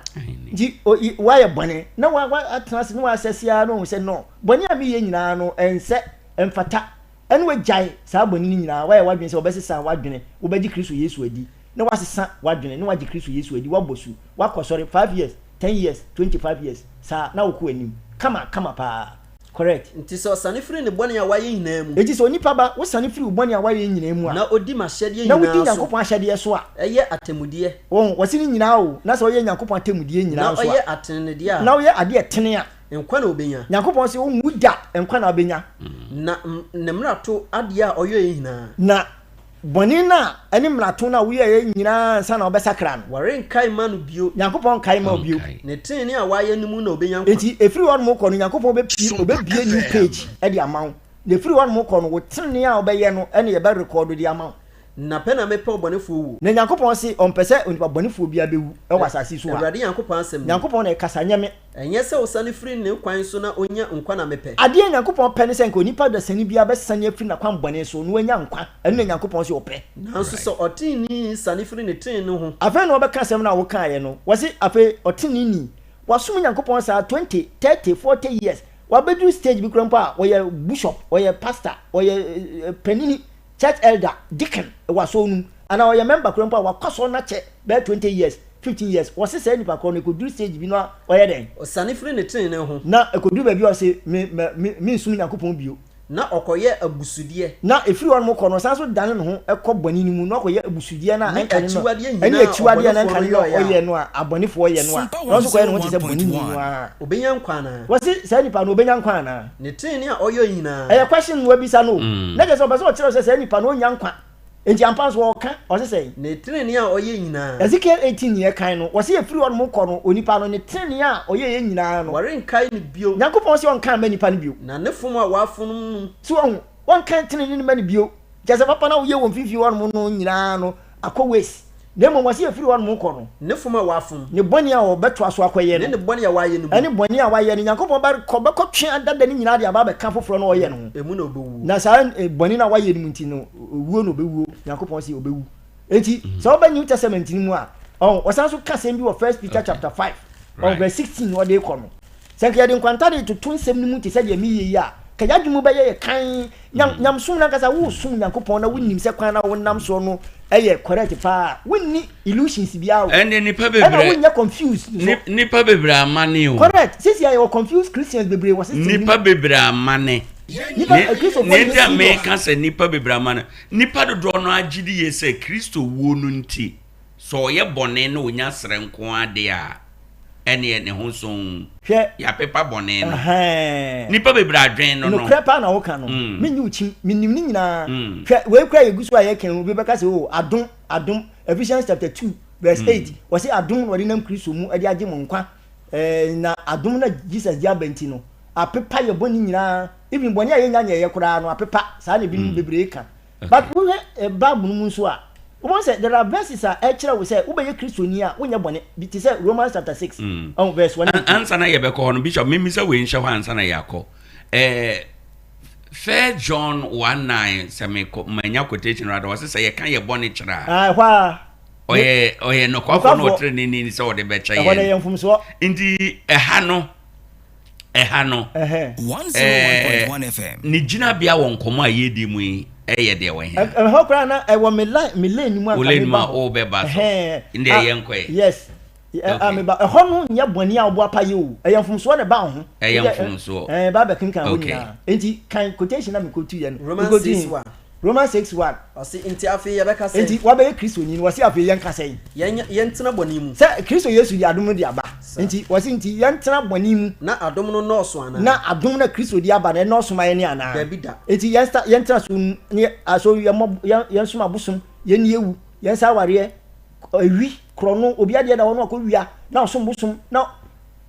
ji waye bone na wa atranse no asesia no se no bone a mi ye nyina no ense emfata enu we jai sa bone ni nyina waye wadwen se obesesa wadwen obeji Kristo Yesu adi na wasesa wadwen na waji Kristo Yesu adi wabosu wakosore 5 years 10 years 25 years sa na woku anim kama pa correct nti so sane free ne bone a waye nyinam eji so nipa ba wo sane free bone a waye nyinam a na odi ma hyede nyina na wodi Nyankopon hyede so a eye atemudie wasi ni nyina o na so oye Nyankopon atemudie nyina so a na oye atenede a na oye ade tene a enkwa na obenya Nyankopon se wo muda enkwa na obenya na nemrato ade a oye nyina na boni na ani mrato na wo ye nyina sa na obesakra no ware nkai ma no bio Nyankopon kai ma bio ne tene a waye nimu na obenya nkwa eti efiri won mo ko no Nyankopon obebie new page e di amawo le firi won mo ko no wo tene a obeye no ene ye be record di amawo na pena mepe obonefo wu na Nyankopon se ompese onipa bonefo bia bewu e wasase so a Awurade Nyankopon asem Nyankopon na kasa nyame enye se osane firi ne kwan so na onya nkwa na mepe ade Nyankopon pene se nka onipa da sani bia be sane firi na kwan bone so no onya nkwa ene Nyankopon se ope nanso so otini sane firi ne tin no ho afa na obeka asem na wo kan ye no wasi afa otini ni wasum nyankopon sa 20 30 40 years wabedu stage bi krampa oye bishop oye pastor oye penini church elder deacon wasonu ana oye member krampa wakoso na che be 20 years 15 years wose say nipa ko no ekodu stage bi no oye den osane free ne tren ne ho na ekodu ba bi o say me nsum nyankopon bio na okoye abusudie na efiri won mo kono sanso dane no ho ekobani ni mu na okoye abusudie na enkane no eni achiwade na enkane no oye no a abonefo oye no a no so koye no te se boni ni no a obenya nkwa na wose say nipa no obenya nkwa na ne tren ni a oyo nyina e question no abisa no na je so obaso o kire say nipa no onya nkwa enti ampa so oka o say ne tren ni a oye nyina Ezekiel 18 ye kan no wose efiri won mo kono onipa no ne tren ni a oye ye nyina no ware nkai ni bio Yakobon se on kan ma nipa no bio na ne fom a wafonum so on kan tren ni ma ni bio jase papa na wo ye won fifi won mo no nyina no akowes na mo wose efiri won mo kono ne fom a wafom ne boni a obeto aso akoye no ne boni a waye no ani boni a waye no Yakobon ba ko be ko twe adada ni nyina de aba be ka foforo no oye no emu na obewu na sa boni na waye no nti no wuo no obewu Yakobon se obewu enti so oba New Testament ni mu a osanso ka sem bi wo 1 Peter chapter 5 verse 16 wo de kono senke ya de nkwantare to tunsem ni mu te se de mi yi a kaya dwumu ba ye kan nyam sum na kasa wo sum Yakobon na wonnim se kwan na wonnam so no eye correct pa wonni illusions bia wo ene nipa bebre ena wonya confused nipa bebre amane o correct sisi ya wo confused Christians bebre wo sisi nipa bebre amane nipa Kristo ne dia me ka se nipa bebre amane nipa dodo no agidi ye se Kristo wo no nti so ye bone no onya srenko ade a ene ho so hwe ya pepa bone no nipa bebre adwen no no krepa na wo ka no menyi uchi minim ni nyina hwe we kra yegusu aye kan obi beka se o adom Ephesians chapter 2 verse 8 wo se adom wori nam Kristo mu ade age mo nkwa na adom na Jesus dia benti no apepa ye boni nyina even boni aye nya ye kura no apepa sa na bi bebre ka but we Bible mu so a we say there are verses a ekira we say ubeye Kristoni a wonya boni bi ti say Romans chapter 6 on verse 1 answer na ye be ko no bishop me say we nhwe answer na yakọ 1 John 1:9 say me ko manya quotation rather was say ye kan ye boni kira hwa oye no kwa no training ni say o de be kya ye wona ye mfumso ndi eha no 101.1 FM ni jina bia won komo a ye di mu yi eye de we he ho kra na e wo me line mu aka me ba o be ba so ndi ye nkwe yes me ba ho no nya boni a obo apaye o e mfumso ne ba ho e mfumso ba be kinkan ho nyina enti kan quotation na me ko tu ye no Romans 6:1 osi enti afi ye beka se enti wa be Kristo ni wasi afi ye nka se ye ntena boni mu se Kristo Yesu di adom di aba enti wasi enti ye ntena boni mu na adom no nọọsụ ana na adom na Kristo di aba na nọọsụ ma ye ni ana David enti ye ntena so ni aso ye nsuma abusum ye ni ewu ye nsa aware ewi krono obi ade da wono akowia na osom busum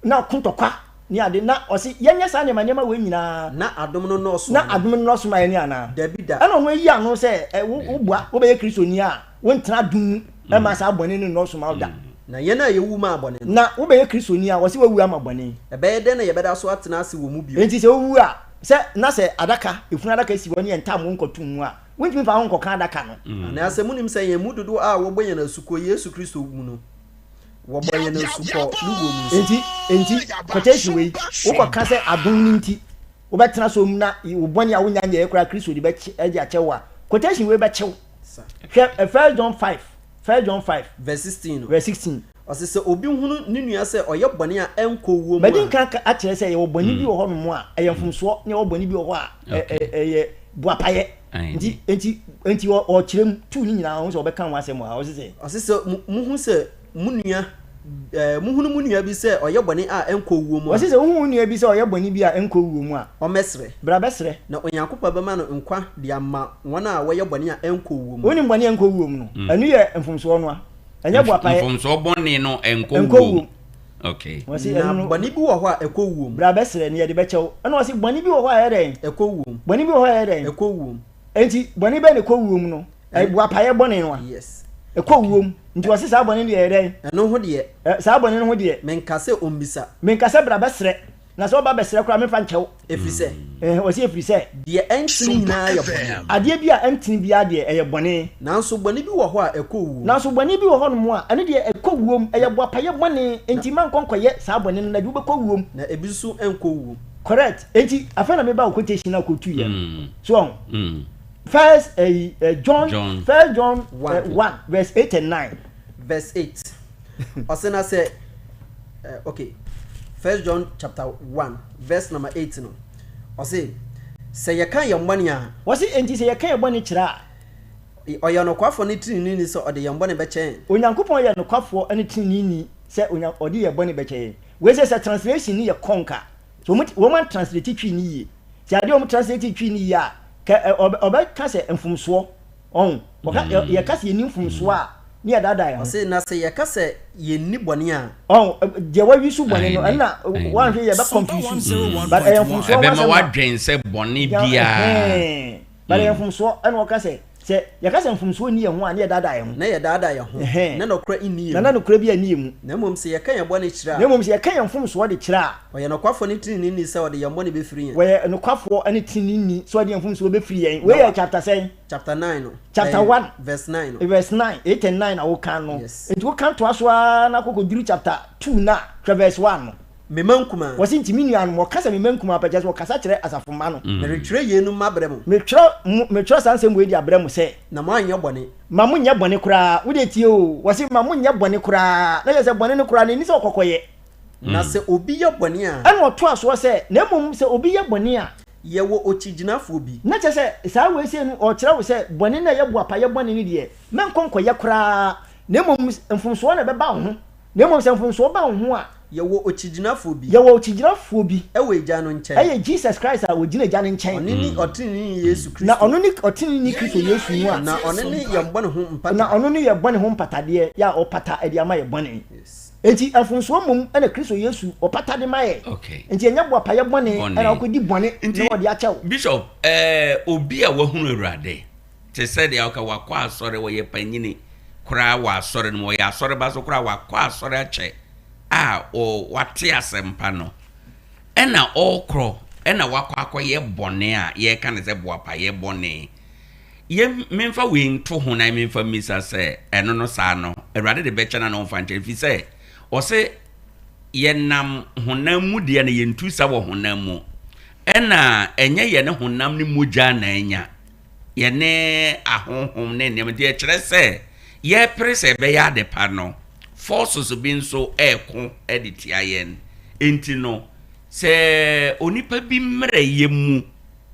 na kuntokwa ni ade na osi yenye sa nyema we nyina na adom no nọọsụ na adom no nọọsụ ma ye ni ana David ana ono yi anu se wo bua wo be Kristo ni a wo ntena dum e ma sa bone ni nọọsụ ma oda na ye na ye wu ma abone na wo be Kristo ni a wo se wu ama bone e be de na ye be da so atena ase wo mu bio enti se wu a se na se adaka efunu adaka si woni entam wo nkotum mu a wonti fa ho nkoka adaka no na ase munim se ye mu dodo a wo boye na suko Yesu Kristo mu no wo boye na suko lugo mu enti quotation we wo ko ka se adom ni nti wo betena so mu na wo boni a wonya nya ekura Kristo di be eji achewa quotation we be chew 1 John 5 verse 16 osise obi hunu ni nua se oye boni a enko wo mu medin kan akire se ye wo boni bi wo ho no mu a eye mfumso ne wo boni bi wo ho a eye buapaye enti o kirem tu ni nyina ho so obekan wasem a osise muhu se munua muhunu munua bi se oye boni a enko wo mu osise muhunu nua bi se oye boni bi a enko wo mu a o mesre bra besre na onyakopa be ma no nkwa de ama wona woye boni a enko wo mu oni boni enko wo mu no anu ye mfumso no a anya buapaye mfumso boni no enko wo okay wasi boni bi wo ho a ekọ wo mu bra besre ne ye de bechew ana wasi boni bi wo ho a ye den ekọ wo mu boni bi wo ho a ye den ekọ wo mu enti boni be ne ekọ wo mu no ai buapaye boni no a yes ekọ wo mu nti wasi sa boni de ye den eno ho de sa boni no ho de menkase ombisa menkase bra besre na so ba besere kra me fa nchew efiri sɛ o se efiri sɛ deɛ ɛntini nyinaa yɛ bɔne ade bia ɛntini bia de ɛyɛ bɔne nanso bɔne bi wɔ hɔ a ɛkɔ wuo nanso bɔne bi wɔ hɔ no mu a ɛne de ɛkɔ wuom ɛyɛ boapayɛ bɔne enti man konkɔyɛ saa bɔne no na de wobɛkɔ wuom na ebi nso ɛnkɔ wuo correct enti afa na me ba quotation na quote yɛ so first John 1 verse 8 and 9 verse 8 ɔsena sɛ okay 1 John chapter 1 verse number 8 no ɔse sɛ yɛka yɛn bɔne a wɔse enti sɛ yɛka yɛn bɔne kyerɛ a ɔyɛ nokwafo ne tirinni ni sɛ ɔde yɛn bɔne bɛkyɛn onyankopɔn yɛ nokwafoɔ ne tirinni ni sɛ ɔde yɛn bɔne bɛkyɛn we sɛ translation ni yɛ konka so wɔn translate twi ni yie sɛ ade wɔn translate twi ni yie a ɔbɛka sɛ mfomsoɔ ɔn yɛka sɛ yɛni mfomsoɔ a ne yɛ dada yɛn ɔse na sɛ yɛka sɛ yɛni bɔne a deɛ wawi so bɔne no ɛna wɔnhwɛ yɛ bɛ confuse but ɛyɛ mfomsoɔ ɛbɛma wadwen sɛ bɔne biara but ɛyɛ mfomsoɔ ɛna wɔka sɛ yɛka sɛ mfomsoɔ ni yɛn ho a ne yɛ dada yɛn ho na yɛ dada yɛn ho na nɔkora inni yɛn na nɔkora bi ani mu na mmom sɛ yɛka yɛn bɔne kyerɛ a na mmom sɛ yɛka yɛn mfomsoɔ de kyerɛ a ɔyɛ nokwafo ne tirinni ni sɛ ɔde yɛn bɔne bɛfiri yɛn wɔyɛ nokwafoɔ ne tirinni ni sɛ ɔde yɛn mfomsoɔ bɛfiri yɛn wei yɛ chapter 7 chapter 9 no chapter 1 verse 9 no verse 9 8 and 9 a woka no Yes. enti woka to aso a na kokɔduru chapter 2 na hwɛ verse 1 no mema nkuma wɔse ntimi nua no wɔkasa mema nkuma apɛkyɛ sɛ wɔkasa kyerɛ asafoma no meretwerɛ yɛnum mabrɛ mu metwerɛ saa nsɛm wei de abrɛ mu sɛ na moanyɛ bɔne ma monyɛ bɔne koraa wode tie o wɔse ma monyɛ bɔne koraa na yɛ sɛ bɔne no koraa na ɛni sɛ ɔkɔkɔyɛ na sɛ obi yɛ bɔne a ɛna ɔto asoɔ sɛ na mmom sɛ obi yɛ bɔne a yɛwɔ okyigyinafoɔ bi na kyɛ sɛ saa wei sɛ no ɔkyerɛ wo sɛ bɔne no a yɛboa pa yɛ bɔne no deɛ mɛnkɔ nkɔyɛ koraa na mmom mfomsoɔ na ɛbɛba wo ho na mmom sɛ mfomsoɔ ba wo ho a yɛwɔ okyigyinafoɔ bi yɛwɔ okyigyinafoɔ bi ɛwɔ agya no nkyɛn ɛyɛ Jesus Christ a wɔgyina agya no nkyɛn ɔne ne ɔtene Yesu Kristo na ɔno ne ɔtene ne Kristo Yesu mu a na ɔne ne yɛn bɔne ho mpata na ɔno ne yɛ bɔne ho mpatadeɛ yɛ a ɔpata ɛde ama yɛ bɔne enti mfomsoɔ mmom ɛna Kristo Yesu ɔpata de ma yɛ enti ɛnyɛ boa pa yɛ bɔne ɛna ɔkɔdi bɔne na wɔde akyɛw Bishop obi a wahunu Awurade te sɛ deɛ ɔka wakɔ asɔre wɔyɛ panyini koraa wɔ asɔre no wɔyɛ asɔre ba so koraa wakɔ asɔre akyɛ a wate asɛmpa no ɛna ɔkorɔ ɛna wakɔ akɔyɛ bɔne a yɛka ne sɛ boapa yɛ bɔne yɛ memfa wei nto ho na memfa mmisa sɛ ɛno no saa no Awurade de bɛkyɛ na ɔmfa nkyɛn fi sɛ ɔsɛ yɛnam honam mu deɛ no yɛntu sa wɔ honam mu ɛna ɛnyɛ yɛne honam ne mogya na anya yɛne ahohom ne nneɛma deɛ kyerɛ sɛ yɛpere sɛ ɛbɛyɛ ade pa no forces bi nso ɛko ɛde tia yɛn enti no sɛ onipa bi mmerɛ yɛ mu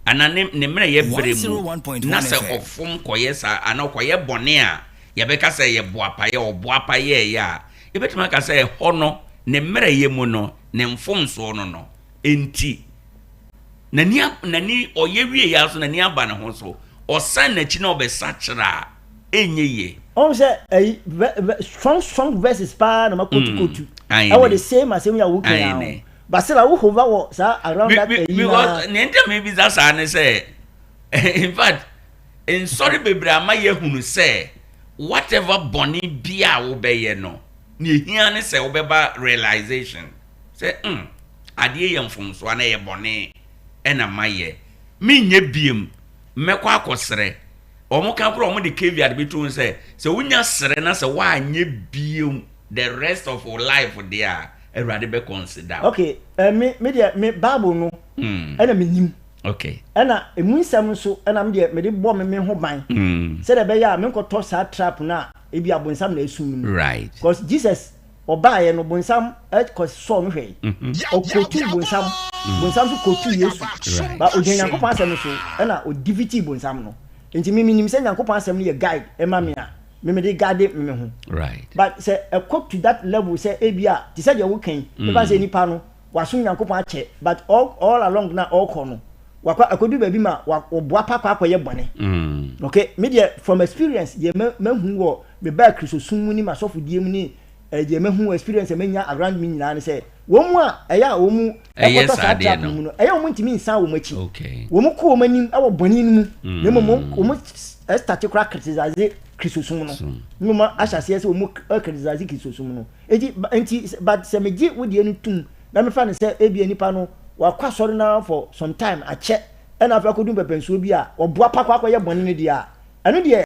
ana ne mmerɛ yɛ bere mu na sɛ ɔfom kɔyɛ sa ana kɔyɛ bɔne a yɛbɛka sɛ yɛ boapa yɛ ɔboapa yɛ a yɛbɛtumi aka sɛ hɔ no ne mmerɛ yɛ mu no ne mfomsoɔ no no enti nani ɔyɛ wie yɛ so nani aba ne ho so ɔsan n'akyi na ɔbɛsa kyerɛ a ɛnyɛ yie ɔn sɛ strong verses paa na makotu ɛwɔ the same asɛm yɛ wokan a basila wo hova wɔ saa around that because ne ntɛ me bi za saa ne sɛ in fact nsɔre bebree ama yɛhunu sɛ whatever bɔne bia wo bɛyɛ no ne ehia ne sɛ wobɛba realization sɛ adeɛ yɛ mfomsoa na yɛ bɔne ɛna mayɛ menyɛ biem mmɛkɔ akɔsrɛ ɔmo ka koro ɔmo de caveat bi to sɛ wonya srɛ na sɛ woanyɛ biem the rest of your life there Awurade bɛ consider okay me Bible no ɛna me nim okay ɛna emu nsɛm nso ɛna me deɛ me de bɔ me ho ban sɛ de bɛyɛ a me nkɔtɔ saa trap na ebi abonsam na esum no right because Jesus ɔbaayɛ no bonsam ɛkɔsɔ no hwɛ ɔkotu bonsam so kotu Yesu ba ogye Nyankopɔn asɛm so ɛna odiviti bonsam no nti me nim sɛ Nyankopɔn asɛm no yɛ guide ɛma me a me de guide me ho right but sɛ ɛkɔ to that level sɛ ebi a te sɛ deɛ wo kan ɛba sɛ nipa no waso Nyankopɔn akyɛ but all along na ɔkɔ no wakɔ akodu baabi ma wɔboa papa akɔyɛ bɔne okay me deɛ from experience deɛ mahu wɔ me ba Kristosum mu ni masɔfodie mu ni deɛ mahu experience menya around me nyinaa ne sɛ wɔn mu a ɛyɛ a wɔn mu ɛkɔtɔ saa trap mu no ɛyɛ wɔn ntumi nsan wɔn akyi wɔn kɔ wɔn anim ɛwɔ bɔne no mu na mmom wɔn ɛstati kora criticize Kristosum no mmom ahyɛ aseɛ sɛ wɔn criticize Kristosum no enti but sɛ megye wo deɛ no tum na me fa ne say ebi nipa no wa kwa sori na for some time ache e na fa ko dum pepensuo bi a oboa pa kwa ye bɔne ne dia eno de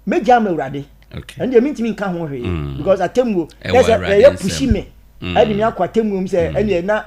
meja ma urade okay and the mintimi nka ho hwe because atemwo ye pushi me adi mi akwa atemwo mi say ene na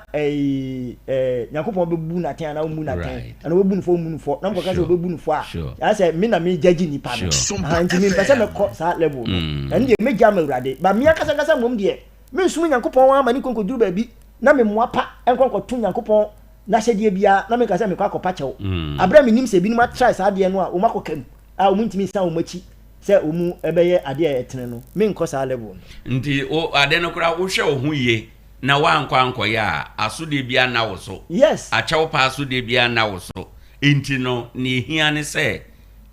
yakopon bebu na ten na mu na ten and we bu no fo na mko ka say bebu no fo a say me na me judge nipa no anti mi pese me ko sa level no and the meja ma urade ba mi akasa kasa mom de me nsum yakopon wa ma ni konko duru ba bi na me moapa enkonko tu yakopon na hyede bia na me ka say me kwa akopa chew abra me nim se bi ni ma try sa de no a o makokam a o muntimi sa o machi se omu ebeye ade etene no me nko sa level ndi o ade no kura wo hwe wo hu ye na wa anko ya asode bia na wo so yes achewo pa asode bia na wo so enti no ne hia ne se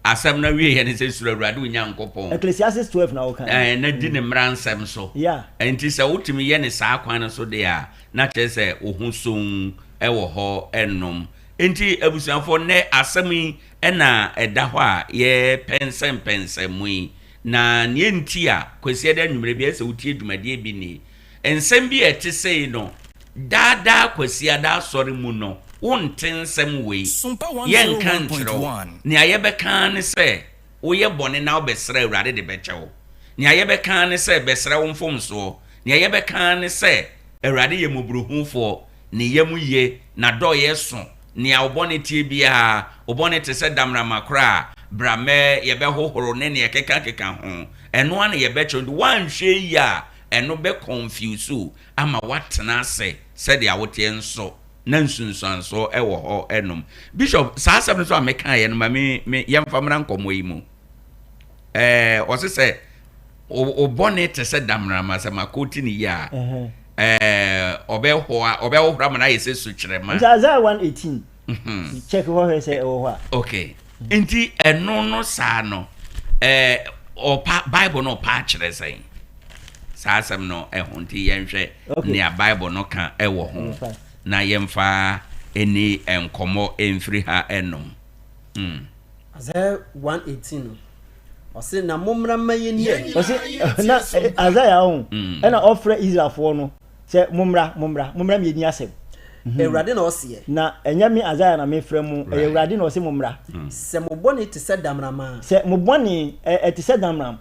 asem na wie ye ne se sura awurade onyankopon Ecclesiastes 12 na wo kan na di ne mra nsem so yeah enti se wotimi ye ne saa kwan no so de a na che se wo hu son ewo ho ennom enti abusuafo ne asemi ena eda ho a ye pensem mu na ne enti a kwesi eda nwumre bia se wutie dwumade bi ni ensem bi ete sei no dada kwesi ada sori mu no wonten nsem we ye kan tro ne ayebe kan ne se wo ye bone na obesra awurade de bechewo ne ayebe kan ne se besra wo mfomso ne ayebe kan ne se awurade ye mobruhufo ne yemu ye na do ye so ni awbone tie bia obone te se damra makra brame ye be hohoro ne ne keka ho eno an ye be chondo wan hwe ya eno be confuse ama watena se de awote nso na nsunsanso ewo ho enom bishop saa asem so ameka ye no ma me yemfamra nkomo yi mu o se obone te se damra masema koti ni ya obehoa mana yese sukyerema Isaiah 1:18 check what he say owa okay enti eno no saa no Bible no pa kyerɛ sɛn saa asɛm no ehonti yɛnhwɛ ne Bible no ka ɛwɔ ho na yɛmfa eni enkomo emfiri ha enom Isaiah 1:18 ɔse na momra mayeni ɔse na Isaiah on ɛna offer Israel for no se momra me ni asem Ewurade na ɔse na enya me Isaiah na me frɛ mu Ewurade na ɔse momra se mobone te se damrama se mobone te se damram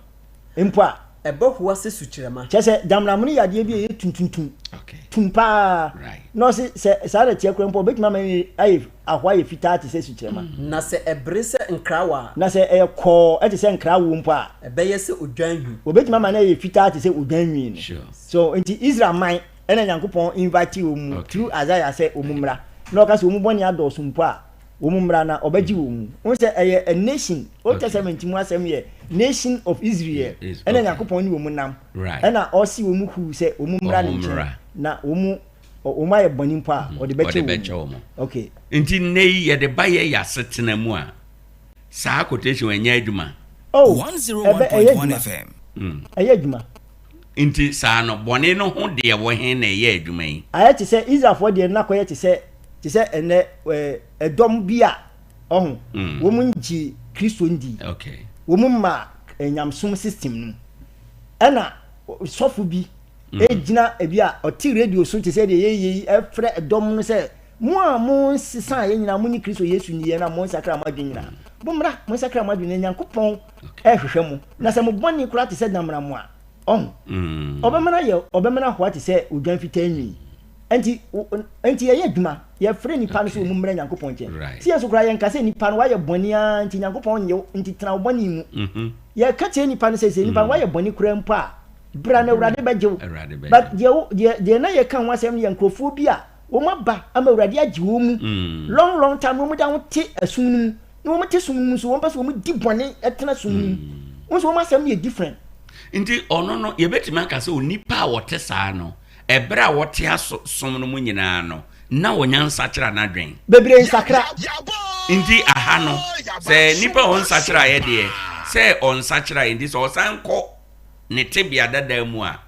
mpo a ɛbɛhoa se sukyerema che se damram no yade bi ye tuntuntum okay tumpa no se saa da tie krampo betima ma ayi ahwa ye fita te se sukyerema na se ebre se nkrawa na se ekɔ te se nkrawo mpo a ɛbɛyɛ se odwanhu obetima ma na ye fita te se odwanhu no so nti Israel man ena Nyankopɔn invite omu through Isaiah say omumra na oka se omu bɔne adɔso mpo a omumra na obagi omu won say a nation Old Testament mu asɛm ye nation of Israel ena Nyankopɔn ni omu nam ena osi omu hu say omumra ne nkyɛn na omu aye bɔne mpo a ɔde bɛkyɛ omu okay nti nei ye de baye ya setena mu a saa quotation anya adwuma 101.1 FM ɛyɛ adwuma inti saa no bone no ho de wo he na ye adwuma yi aye te se Israel for de na koye te se ene edom bia ohun wo mu nji Kristo ndi okay wo mu ma enyamsom system no ena sofu bi ejina ebia oti radio so te se de ye efre edom no se mo a mo sisan ye nyina mo ni Kristo Yesu ni ye na mo sakra madwe nyina bomra mo sakra madwe na Nyankopɔn ehwehwɛ mo na se mo bɔne kura te se damra mo a obemana ho ati se odwan fitanwi enti ye adwuma ye frɛ nipa no so mu mmra Nyankopɔn nkyɛn ti yeso kura ye nka se nipa no wayɛ bɔne a nti Nyankopɔn nye nti tena bɔne mu ye ka tie nipa no se nipa no wayɛ bɔne kura mpo a bra na Awurade bɛgyew but de na ye kan wasɛm ye nkrofo bi a wo maba ama Awurade agye wo mu long time wo mu da wo te asum mu na wo mu te sum mu so wo pɛ so wo mu di bɔne etena sum mu wo so wo masɛm ye different nti ono no ye betima aka se onipa a wote saa no ebra wote asom no mu nyina no na wonyansa kira na dwen bebre nsakra nti aha no se nipa on sakira ye de se on sakira ndi so sanko ne tebia dada mu a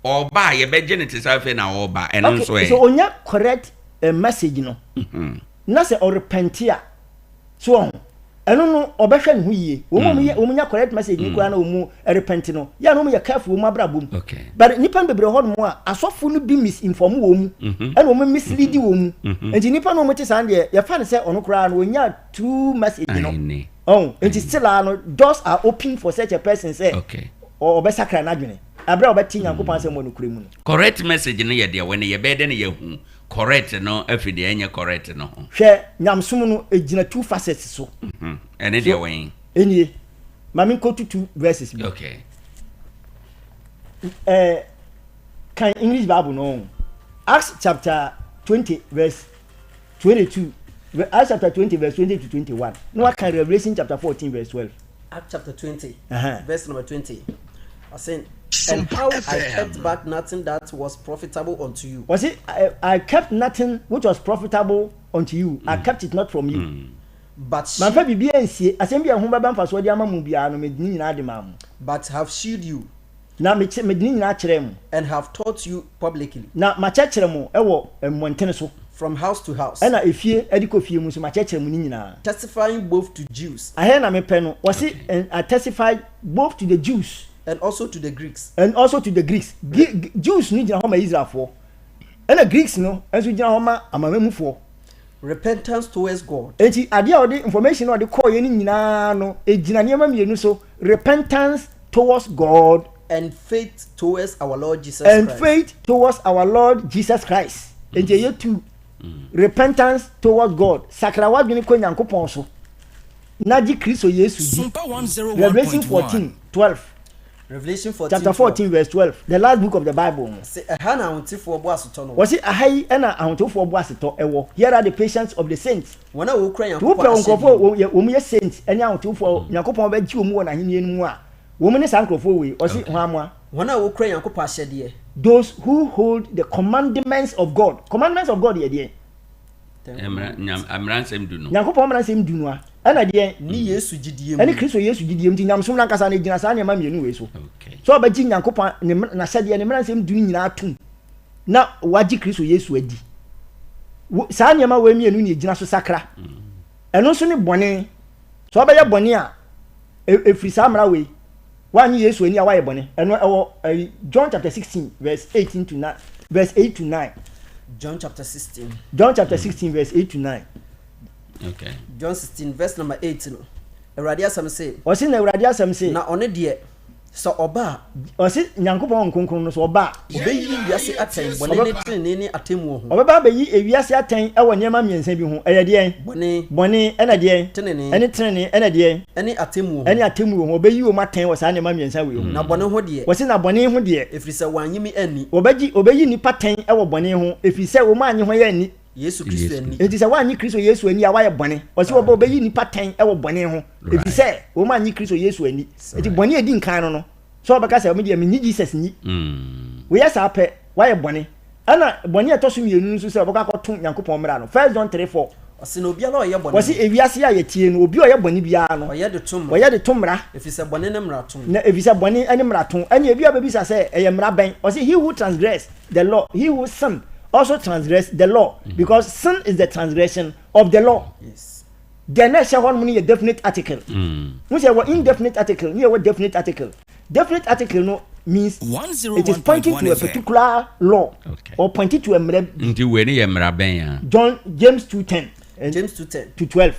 oba ye beje ne tesafe na oba eno nso e so onya correct message no na se o repentia so eno no obehwe ne ho yie wo mo nya correct message ni kura na wo mu repent no ya no mo ya careful mo abrabom but nipa bebre ho no a asofo no bi misinform wo mu ena wo mislead wo mu enti nipa no mo te san de ya fa ne se ono kura no wo nya true message no oh enti still no doors are open for such a person say obesakra na dwene abra obeti Nyankopon se mo no kura mu correct message no ye de we ne ye be de ne ye hu correct no afide enye correct no hwe nyamsom no ejina two facets so ene de wen enie mami ko two verses bi okay kan English Bible no Acts chapter 20 verse 22 Acts chapter 20 verse 20 to 21 no kan Revelation chapter 14 verse 12 Acts chapter 20 verse number 20 I said and how I kept back nothing that was profitable unto you. Was it I kept nothing which was profitable unto you. I kept it not from you. But my friend be nsie asem bia ho baba mfa so de amamu bia no medini nyina de mamu. But have shewed you. Na medini nyina kire mu and have taught you publicly. Na ma kire mu ewo montene so from house to house. Na efie ediko fie mu so ma kire mu ni nyina. Testifying both to Jews. Ahe na me pe no was it I testified both to the Jews and also to the Greeks. And also to the Greeks. Jews ni gina homa Israel for. And the Greeks no, enso gina homa amamemu for. Repentance towards God. Enti ade a odi information odi call ye ni nyina no, e gina niam mienu so repentance towards God and faith towards our Lord Jesus and Christ. And faith towards our Lord Jesus Christ. Enti ye two repentance towards God. Sakra wa dwene ko Nyankopon so. Naji Kristo Yesu di. Sompa 101.1 Revelation 14:12. Revelation 14 chapter 14 verse 12, the last book of the Bible. Say ahana ahontifo bo asoto no. Was it ahai na ahontifo bo asoto ewo. Here are the patience of the saints. Wona wo kura Yankopon. Wo pe onkofo wo mu ye saints enya ahontifo Yankopon ba gi wo mu wona henie mu a. Wo mu ne sankofo we. Osi ho amoa. Wona wo kura Yankopon ahyede. Those who hold the commandments of God. Commandments of God ye de. Amransem du no. Yankopon amransem du no a. Ana de ni Yesu gidie mu. Ani Kristo Yesu gidie mu ti nyamsom na nkasa na gina sa ne ma mienu we so. Okay. So obagi Yankopon na sade ne mransem du nyina atum. Na wagi Kristo Yesu adi. Sa ne ma we mienu ne gina so sakra. Eno so ne bone. So obaya bone a efri sa mra we. Wanyi Yesu ani a waye bone. Eno ewo John chapter 16 verse 18 to 9 verse 8 to 9. John chapter 16. John chapter 16 verse 8 to 9. Okay. John 16 verse number 8 no. Awurade asam say. Osi na Awurade asam say. Na one de so oba. Osi Nyankopon nkonkron no so oba. Obeyi wiase aten bone ne tene ne atemu ho. Obeba beyi ewiase aten ewo niema miensa bi ho. Eye de bone ena de tene ene tene ena de ene atemu ho. Ene atemu ho obeyi o maten wo sa niema miensa we ho. Na bone ho de. Osi na bone ho de. Efrise wanyimi ani. Obeyi nipa ten ewo bone ho. Efise wo ma anyi ho ye ani. Yesu Kristo ani. Enti se wanyi Kristo Yesu ani a waye bone. Osi wo obeyi nipa ten ewo bone ho. Efise wo ma anyi Kristo Yesu ani. Enti bone edi nkan no. So obeka se me ni Jesus ni. We yes ape waye bone. Ana bone etoso mienu nso se obeka koto Nyankopon mra no. 1 John 3:4. Osi no bia na oye bone. Osi ewiase a yetie no obi oye bone bia no. Oye de tum. Oye de tumra. Efise bone ne mra tum. Na efise bone ani mra tum. Ani ebi abebisa se eye mra ben. Osi he who transgress the law, he who sin also transgress the law, because sin is the transgression of the law. Yes. The next one mean a definite article. We say what indefinite article, near what definite article. Definite article no means it is pointing to a particular law, or pointing to a nti we ni yemra ben ya. James 2:10. James 2:10 to 12.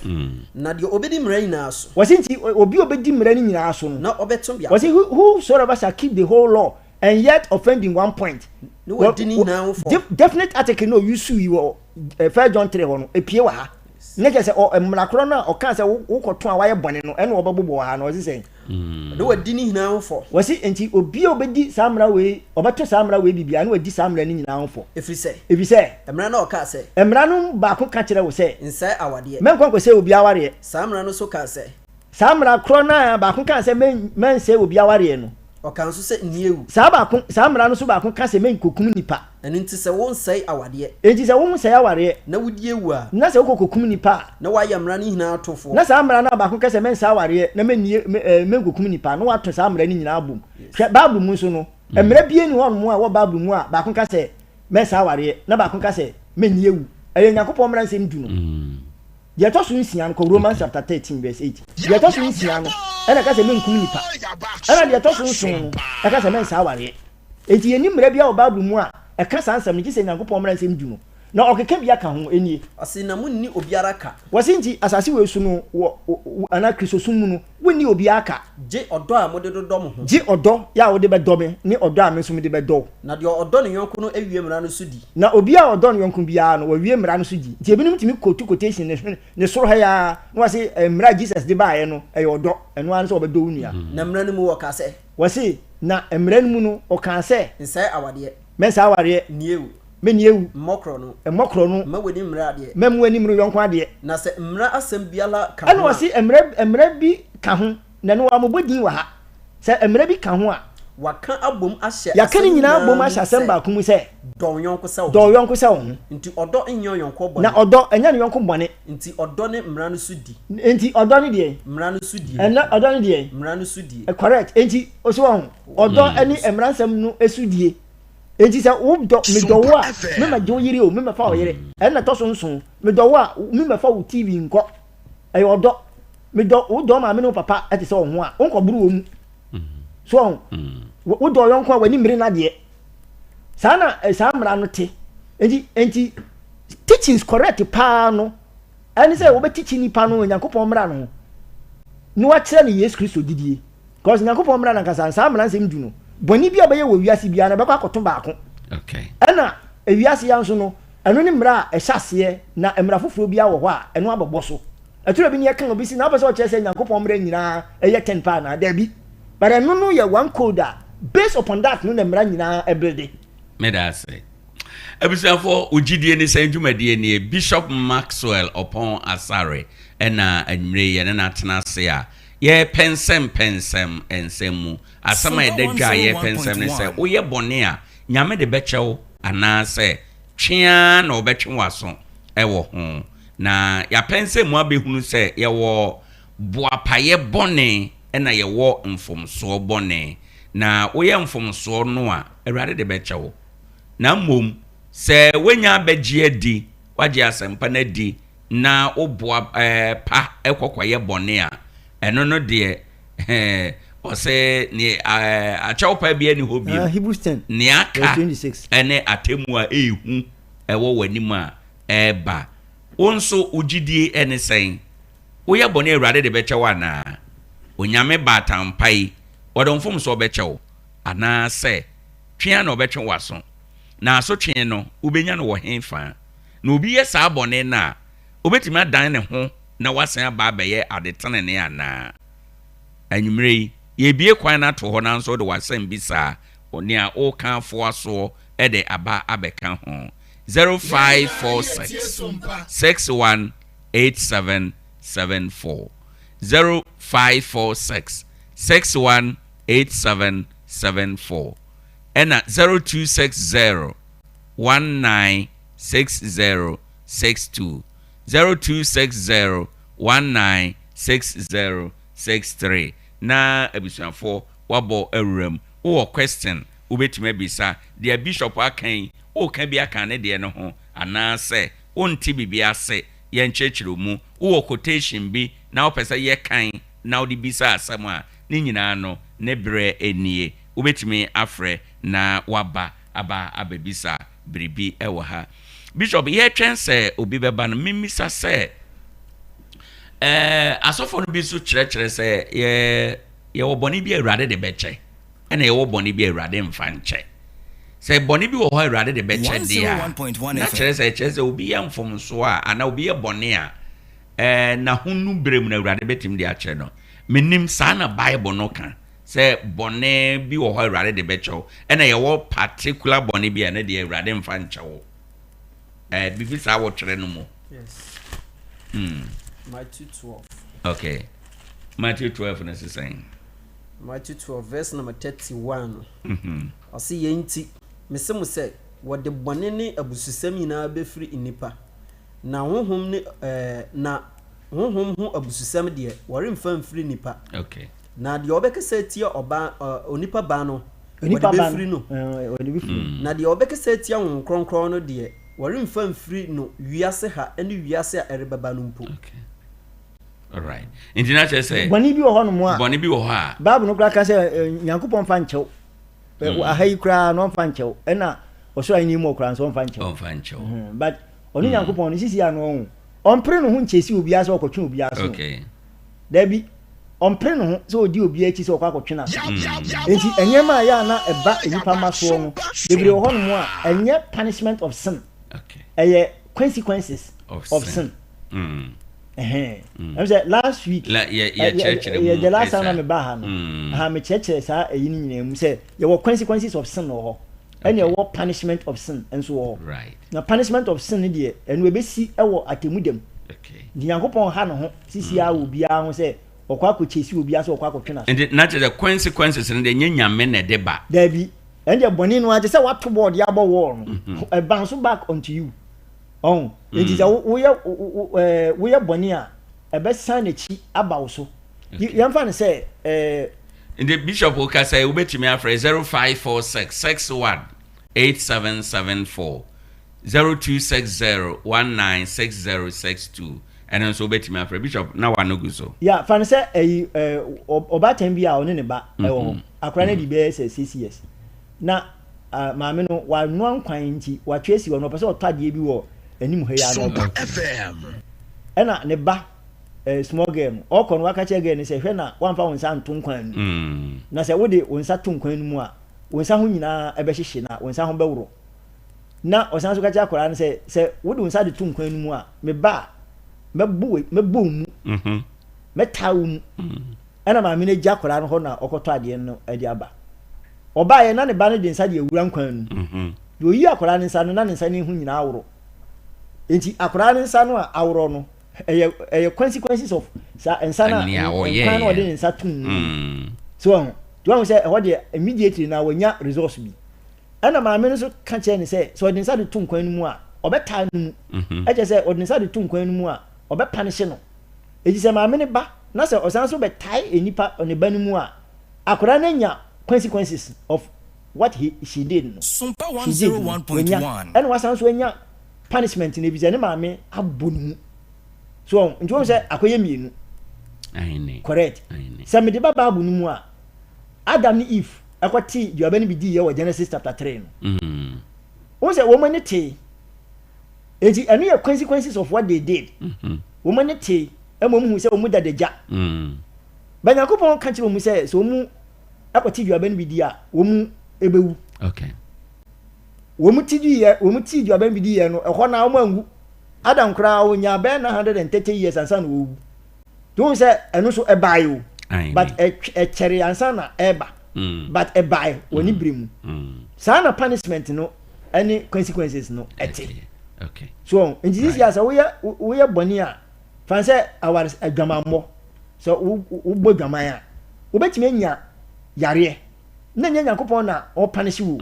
Na the obedi mra nyina so. Was it obi obedi mra ni nyina so no? Na obetum bia. Was it whosoever shall keep the whole law and yet offend in one point? No what dini now for. Definite article no you sue you 1 John 3 hono epie wa ha. Neke se o mra kro na o kan se wo koto a waye bone no ene obabobo wa ha no o se no what dini now for. Was it enti obi obedi samra we obeto samra we bibia na wadi samra ni nyina ho If say emra na o ka se emra no ba ko ka kire wo se inside awade men kwa ko se obi aware samra no so ka se samra kro na ba ko kan se men se obi aware no o kan so se niewu samra no so ba ko kan se men kokum nipa eni nti se won sai awade enti se won sai aware na wudi ewu a na se kokum nipa na wa yamra ni hina atofo na samra na ba ko kan se men sai aware na men kokum nipa no wato samra ni nyina abum Bible mu so no emra bie ni hon mu a wo Bible mu a ba ko kan se men sai aware na ba ko kan se men niewu eye Yakobon mra nsem du no Deɛ ɛtɔ so nsia no kɔ Romans chapter 13 verse 8. Deɛ ɛtɔ so nsia no ɛna ka sɛ menkum nipa. Ɛna deɛ ɛtɔ so nson no ɛka sɛ mensa awareɛ. Enti yɛni mmara bia wɔ Bible mu a ɛka saa nsɛm no gye sɛ Nyankopɔn mmara nsɛm du no. Na ɔkeka bi aka ho enie. Ɔse na munni obiara ka. Wɔse nti asase wɔ esu no ana Kristosum mu no wonni obiara ka. Gye ɔdɔ a mode dodɔ mo ho. Gye ɔdɔ ya wode bɛdɔ me ne ɔdɔ a me nso mede bɛdɔ. Na deɛ ɔdɔ ne yɔnko no awie mmara no so di. Na obiara ɔdɔ ne yɔnko biara no wɔwie mmara no so di. Nti ebinom timi quotation ne soro ha ya na wɔse mmara Jesus de baayɛ no ɛyɛ ɔdɔ. Ɛno ara nso wɔbɛdɔ wo nua. Na mmara no mu wɔ ka sɛ. Wɔse na mmara no mu no ɔka sɛ nsɛe awadeɛ. Mensa awareɛ. Niewu. Meniewu. Mmɔkorɔ no. Mmɔkorɔ no. Ma wani mmara adeɛ. Mɛmu ani mmara yɔnko adeɛ. Na sɛ mmara asɛm biara ka ho. Ɛna wɔse mmara bi ka ho na no amobɔ din wɔ ha. Sɛ mmara bi ka ho a waka abom ahyɛ yaka ne nyinaa abom ahyɛ asɛm baako mu sɛ dɔ yɔnko sɛ wo. Dɔ yɔnko sɛ wo. Nti ɔdɔ nyɛ yɔnko bɔne. Na ɔdɔ ɛnyɛ ne yɔnko bɔne. Nti ɔdɔ ne mmara no so di. Nti ɔdɔ ne deɛ. Mmara no so di. Ɛna ɔdɔ ne deɛ. Mmara no so di. Correct. Enti oso ho. Ɔdɔ ɛne mmara nsɛm no esu die. Enti sɛ wo dɔ me dɔ wo a me ma jo yiri o me ma fa wo yiri. Ɛna to so nso me dɔ wo a me ma fa wo TV nkɔ. Ɛyɛ ɔdɔ. Me dɔ wo dɔ ma me no papa ɛte sɛ wo ho a wonkɔ buru wo mu. So wo dɔ yɔnko a wani mmiri na deɛ. Saa na saa mmara no te. Enti teachings correct pa no. Ɛne sɛ wo be teach nipa no Nyankopɔn mmara no. Ni wa kyerɛ ne Yesu Kristo didie. Because Nyankopɔn mmara na kasa saa mmara nsɛm du no. Bɔni bi obeye wo wiase bia na bɛkɔ akoto baako. Okay. Ɛna ewiase ya nso no ɛno ne mmara a ɛhyɛaseɛ na mmara foforo bia wɔ hɔ a ɛno abɔbɔ so. Ɛturo bi ne yɛka obi si na ɔpɛ sɛ ɔkyerɛ sɛ Nyankopɔn mmara nyinaa ɛyɛ 10 pa na da bi. But ɛno no yɛ one code a based upon that no na mmara nyinaa ɛbrede. Me da say. Abusuafo Gyedie ne sɛ dwumadie ne Bishop Maxwell upon Asare ɛna anwure yɛ ne na tena se a ye pensem ensem mu asama edadwa ye pensem ne se woye bone a nyame de bechew ana se twea na obetwe waso ewo ho na ya pensem mu abehunu se ye wo boapaye bone na ye wo mfomso bone na woye mfomso no a awrade de bechew na mom se wenya begye di wagye asempa na di na oboa pa ekokwaye bone a eno no de ose ni achawpa bia ni hobi Hebrews 10 ni aka 26 ene atemu a ehu ewo wanim a eba wonso Gyedie ene sen woya bone awrade de bechewa na onyame batampai wodonfom so bechewo ana se twea na obetwe waso na so twea no ubenya no wo henfa na obi ye saa bone na obetimi adan ne ho na wasan aba beye adetene ne ana anwumre ye bie kwan na to ho na nso de wasan bisa oni a o kan fo aso e de aba abeka ho 0546 618774 0546 618774 ena 0260 196062 0260 196063 na abusuafo wabo awuram wo question ubetime bisa the bishop akan o kan bi akan ne de no ho ana se onti bibia se ye nchechiro mu wo quotation bi na opese ye kan na odi bisa asam a ne nyina no ne bre enie ubetime afre na waba aba ababisa bribi ewo ha bishop ye twen se obi beba no mimisa se asofo no bi so kyerɛkyerɛ sɛ ye wo bɔne bi awrade de bɛkyɛ ɛna ye wo bɔne bi awrade mfa nkyɛ sɛ bɔne bi wɔ hɔ awrade de bɛkyɛ de a na kyerɛ sɛ obi yɛ mfomso a ana obi yɛ bɔne a na hunu brem na awrade betim de akyɛ no menim saa na Bible no ka sɛ bɔne bi wɔ hɔ awrade de bɛkyɛ ɛna ye wo particular bɔne bi a na de awrade mfa nkyɛ wo bibi saa wo twere no mu Yes. Matthew 12. Okay. Matthew 12 na saying. Matthew 12 verse number 31. I see yenti. Mese mo say what the bɔne ne abususɛm nyinaa befiri nipa. Na honhom ne na honhom ho abususɛm de wɔre mfa mfiri nipa. Okay. Na de obekesa tie oba onipa ba no. onipa ba befiri no. odi befiri Na de obekesa tie honhom kronkron no de wɔre mfa mfiri no wiase ha ɛne wiase a ɛrebɛba no mpo. Okay. All right. International say. Bɔne bi wɔ hɔ no mo a. Bɔne bi wɔ hɔ a. Bible no kura ka sɛ Nyankopɔn fa nkyɛw. Aha yi kura no fa nkyɛw. Ɛna ɔso ayi ni mu kura nso fa nkyɛw. Ɔfa nkyɛw. But ɔno Nyankopɔn no sisi ano ɔmpere no ho nkyesi obi ase ɔkɔtwe obi ase. Okay. Dabi ɔmpere no ho sɛ odi obi akyi sɛ ɔkɔ akɔtwe na. Enti ɛnyɛma ya na ɛba enipa maso no. Bebre wɔ hɔ no mo a ɛnyɛ punishment of sin. Okay. Ɛyɛ consequences of sin. I'm saying last week. The last time I ba ha no. Ha me church sa eyi ni nyina mu say there were consequences of sin no. And there were punishment of sin and so on. Right. Now punishment of sin dey and we be see ewo atemudem. Okay. Di Nyankopɔn ha no ho sisi a obi a ho say okwa akɔchesi obi a so okwa akɔtwe na. And not the consequences and the nyame na de ba. There be and the bɔne no age say what to board ya bo wall no. E bounce back onto you. Oh, it is a we are bɔne a ebe san echi aba wo so. Yɛmfa ne say in the bishop will say ubetimi afre 0546 61 8774 0260196062 and also ubetimi afre bishop na wa no go so. Yeah, fan say obatan bi a one ne ba ewo akora na di be say 6 years. Na maame no wa no ankwan nti wa twesi wo no pese otade bi wo anim ha ya no. FM. Ena ne ba small game okọ no waka che game say hwe na wamfa wonsa nto nkwan nu na say wode wonsa to nkwan nu mu a wonsa ho nyina ebe hyehye na wonsa ho bewro na osan so ka che akora no say wode wonsa de to nkwan nu mu a me ba mebo mu metawo mu ana ma me ne gya akora no ho na okoto ade no ade aba oba ye na ne ba ne de nsa de ewura nkwan nu do yi akora ne nsa no na ne nsa ne ho nyina awro enti akora ne nsa no a awro no consequences of ensana kan o dey nsatun so do you say what dey immediately na wanya resource bi ana ma me so ka che ni say so dey nsade tun kwan mu a obeta nu e je say odin nsade tun kwan mu a obepanish no e ji say ma me ne ba na say osan so betai enipa on ba mu a akora na nya consequences of what she did no Sompa 101.1 and wasan so nya punishment ni bi je ne ma me abonu. So, nti say akoye mienu. Aine. Correct. Say me de ba Bible nu mu a Adam ni Eve akwati duaba ni bi di ye wo Genesis chapter 3 no. Won say woman ni te. Enti anu ye consequences of what they did. Woman ni te emom hu say omu da deja. Ba Yakobon kan ti omu say so omu akwati duaba ni bi di a omu ebewu. Okay. Womu ti duaba ni bi di ye no ehọ na omu angu. Adam kra onya be na 130 years ansa na owu. Don't say eno so ebayo. But e chere ansa na eba. But ebayo woni brimu. Sa na punishment no any consequences no ete. Okay. So in this year so we are boni a fan say our adwamammo. So wo bodwaman a wo betime nya yare. Na nya Yakobon na o punish wo.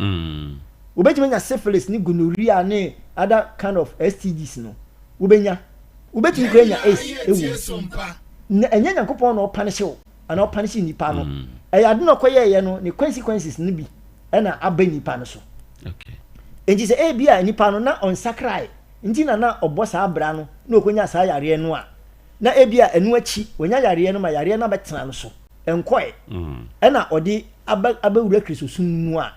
Wo betime nya syphilis ni gonorrhea ni other kind of STDs no. Ubenya ubeti kwenya ewu na enya Yakobon na opanish wo ana opanish nipa no ade no koye no ne consequences ni bi na aba nipa no so. Okay. Enti se bia nipa no na on sakrai nti na obosa abra no na okonya sa yare no a na bia enu achi onya yare no ma yare na betena no so enkoe na odi aba wura Kristo sunu a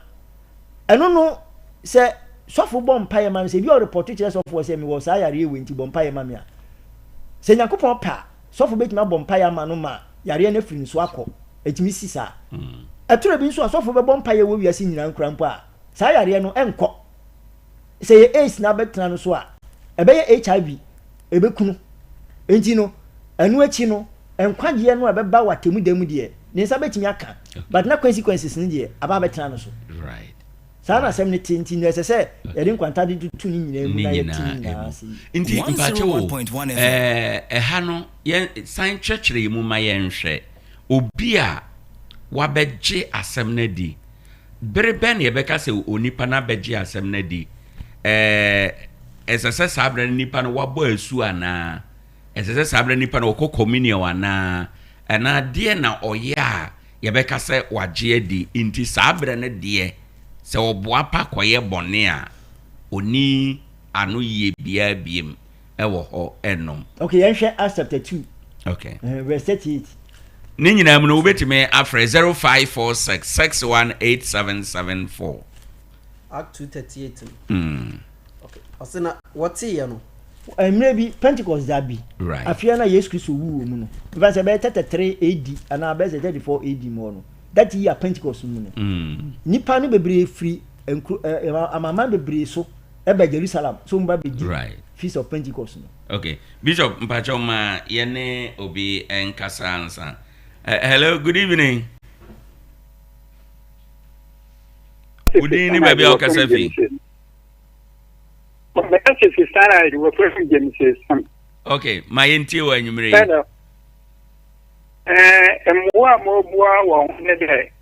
eno no se sofo bompa ye ma se bi o report to sofo se mi wo sa yare we nti bompa ye ma me a se Yakobon pa sofo betima bompa ye ma no ma yare na firi nso akọ etimi sisa aturo bi nso sofo be bompa ye wo wiase nyina nkura mpo a sa yare no enko se ye AIDS na betena no so a ebe ye HIV ebe kunu enti no anu achi no enkwagye no ebe ba watemu demu de ne nsa betimi aka but na consequences ni de aba betena no so. Right. Sana sem ne tinti no se yɛde nkwanta de tutu ni nyina mu na yɛti na inti mpache wo ha no ye san twetwere mu ma ye nhwɛ obi a wabɛgye asɛm na di bere ben ye bɛka sɛ onipa na bɛgye asɛm na di ɛsɛsɛ sabra nipa no wabɔ asu ana ɛsɛsɛ sabra nipa no wokɔ communion ana ɛna de na ɔyɛ a ye bɛka sɛ wagye adi inti sabra ne de se oboa pa koye bone a oni ano yie bia biem ewo ho enom. Okay, yenhwe Acts chapter 2. Okay. Verse 38. Ni nyina mu no wobetime afre 0546 618774. Act 2:38. Okay. Asena what's here no? Maybe Pentecost that be. Right. Afia na Yesu Kristo wu mu no. Because about 33 AD and about 34 AD more no. That year Pentecost mu no. Nipa no bebre free amama bebre so eba Jerusalem so mba be right. Feast of Pentecost no. Okay. Bishop Mpachoma yene obi enkasa ansa. Hello, good evening. Good evening, baby Okasafi. Okay, my entire one you marry. More wa one day.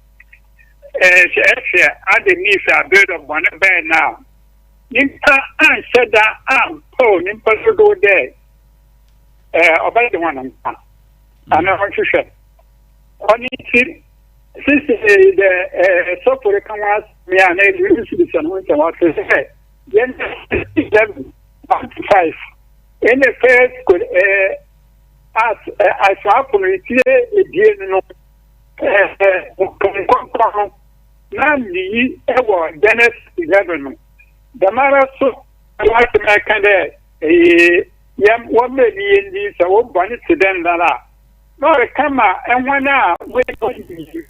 At the knees are built of one bed now. Nimpa said that I'm poor, Nimpa to go there. About the one I'm not sure. Only since the software comes, me and I use this and what to say. Then 1-5. In the first could as happened no Nandi ever Dennis 11. The matter so like to make yam 1 million these are one incident that no come and one now wait for you.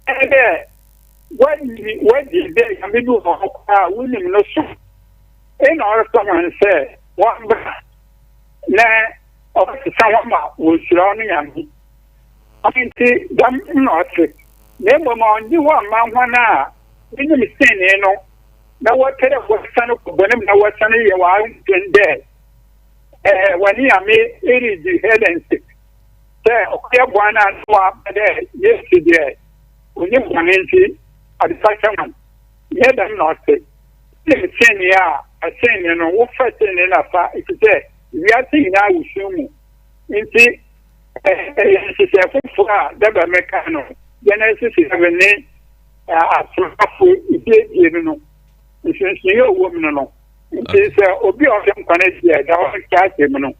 And what did they come to do for winning no so in order someone say one na of someone was surrounding me. I mean, them not never mind you one man one hour. When you say, you know, now what kind of son of Bonham, now what son of you are in there? When he are made, it is the head and sick. Say, okay, one and swap there yesterday. When you want to at the second, yeah, them not say. Saying, yeah, I say, you know, what first in enough, if you say, we are seeing now, we assume. Indeed, daba mekano genesis 7 asofo idie no nsinsin yo wo mu no nti se obi o dem kwanesi da o ka se mu no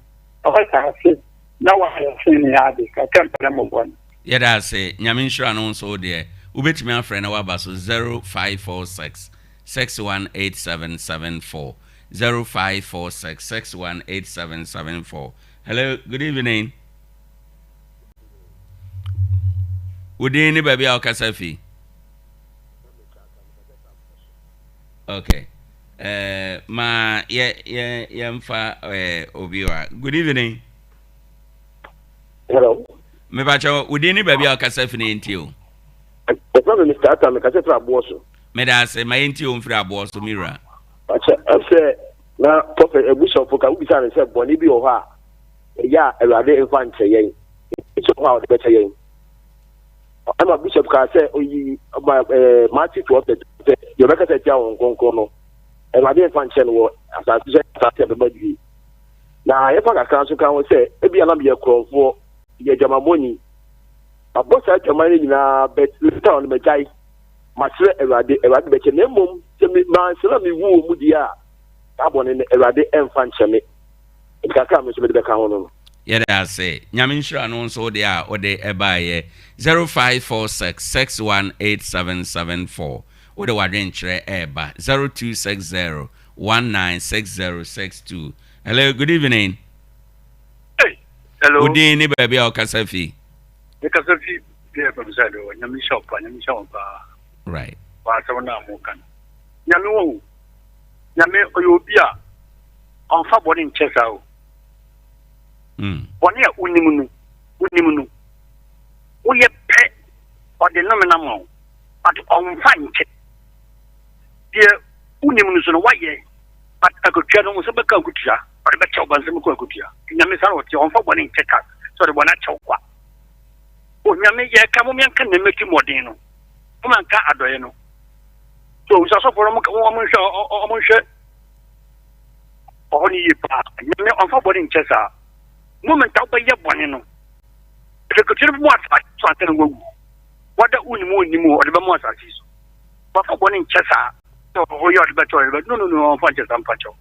o ka se na wa sin ya de ka kampana mo bon ye da se nyame nhira no so de ubetimi afre na wa ba so 0546 618774 0546 618774. Hello, good evening. Udini baby Okasafi. Okay. Ma yemfa obiwa. Good evening. Hello. Me bacho udini baby Okasafi ni ntio. The problem is that I'm a for abortion. Me da say my ntio mfiri aborso mira. Acha I say na prophet bishop ka ubi say say boni bi o ha. Ya Ewade infant yen. It's how the better yen. I'm a bishop can say, Matthew 12, you make a town on and I didn't find channel as I said, everybody. Now, if I can't say, maybe I'll be a crow for your Jamamoni. A boss at your money now, but little on the guy. Master Erade better name, man, so me woo, Mudia. I want in Erade infant channel. It can come to the account. Yeah, I say, Nyaminsha no so they are or they ebaye 0546 618774 or the wadrentre eba 0260 196062. Hello, good evening. Hey, hello. Good evening, baby Okasafi. Okasafi, dear Professor, Nyamisha, right. Barcelona Mokan. Yamu, Yame Oyobia, on Fabon in Chesao. One year, Unimunu. We are pet or the nominal, but on fine. Dear Unimunus on Wye, but I could channel was a Baka Gutia, or the Becha Bansamuka Gutia. Yamisa was your one in Cheka, so the one at Chokwa. Oh, Yame, Kamumian can make you more dino. Umanka Adreno. So it's also for a woman show or shirt. Only you on Fabon in Chesa. Moment out by your one. If you could tell me what the Unimu or the Mosas is. But for one in Chesa, so who you are better, but no, punches and puncho.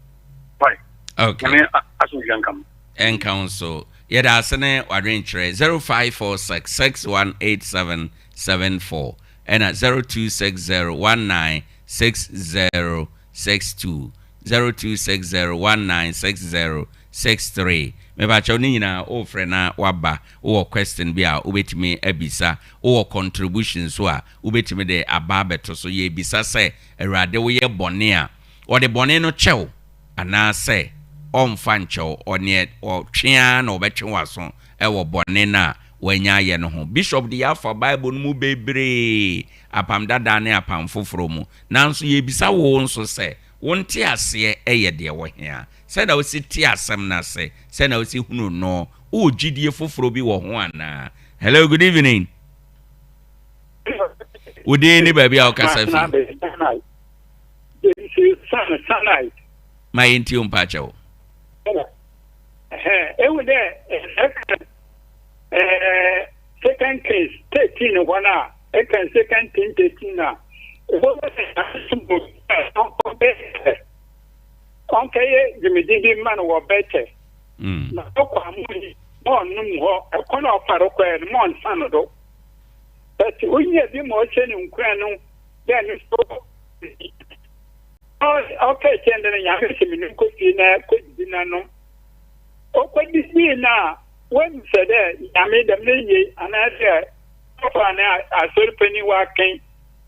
Why? Okay. I mean, as we can come. And council. Yet asene wadrentre 0546618774 and at 0260196062 0260196063 mebacho ni nyina o frena waba o question bi a obetimi abisa o contribution so a obetimi de aba beto so ye bisa se awurade wo ye bone a o de bone no chew ana se omfa nchew one o twea na obetwe waso e wo bone na wanya ye no ho bishop de afa bible no mu bebre apam dada ne apam foforo mu nanso ye bisa wo nso se wonte ase eye de wo hia se na osi ti asem na se na osi hunu no o gidie foforo bi wo ho ana. Hello, good evening. Udi ni baby a okasa fi Sanai my inti umpacho ewu de second case 13 wana second 13 okay, Jimmy man were better. Na okwa amuni mo num ho ekono oparo kwa no mo nsano do. But onye bi mo che ni nkwa no ya ni so. Okay, chende na ya se mi nko fi na ko di na no. Okwa di na when said ya me dem ye anase ofa na asori pani wa kan.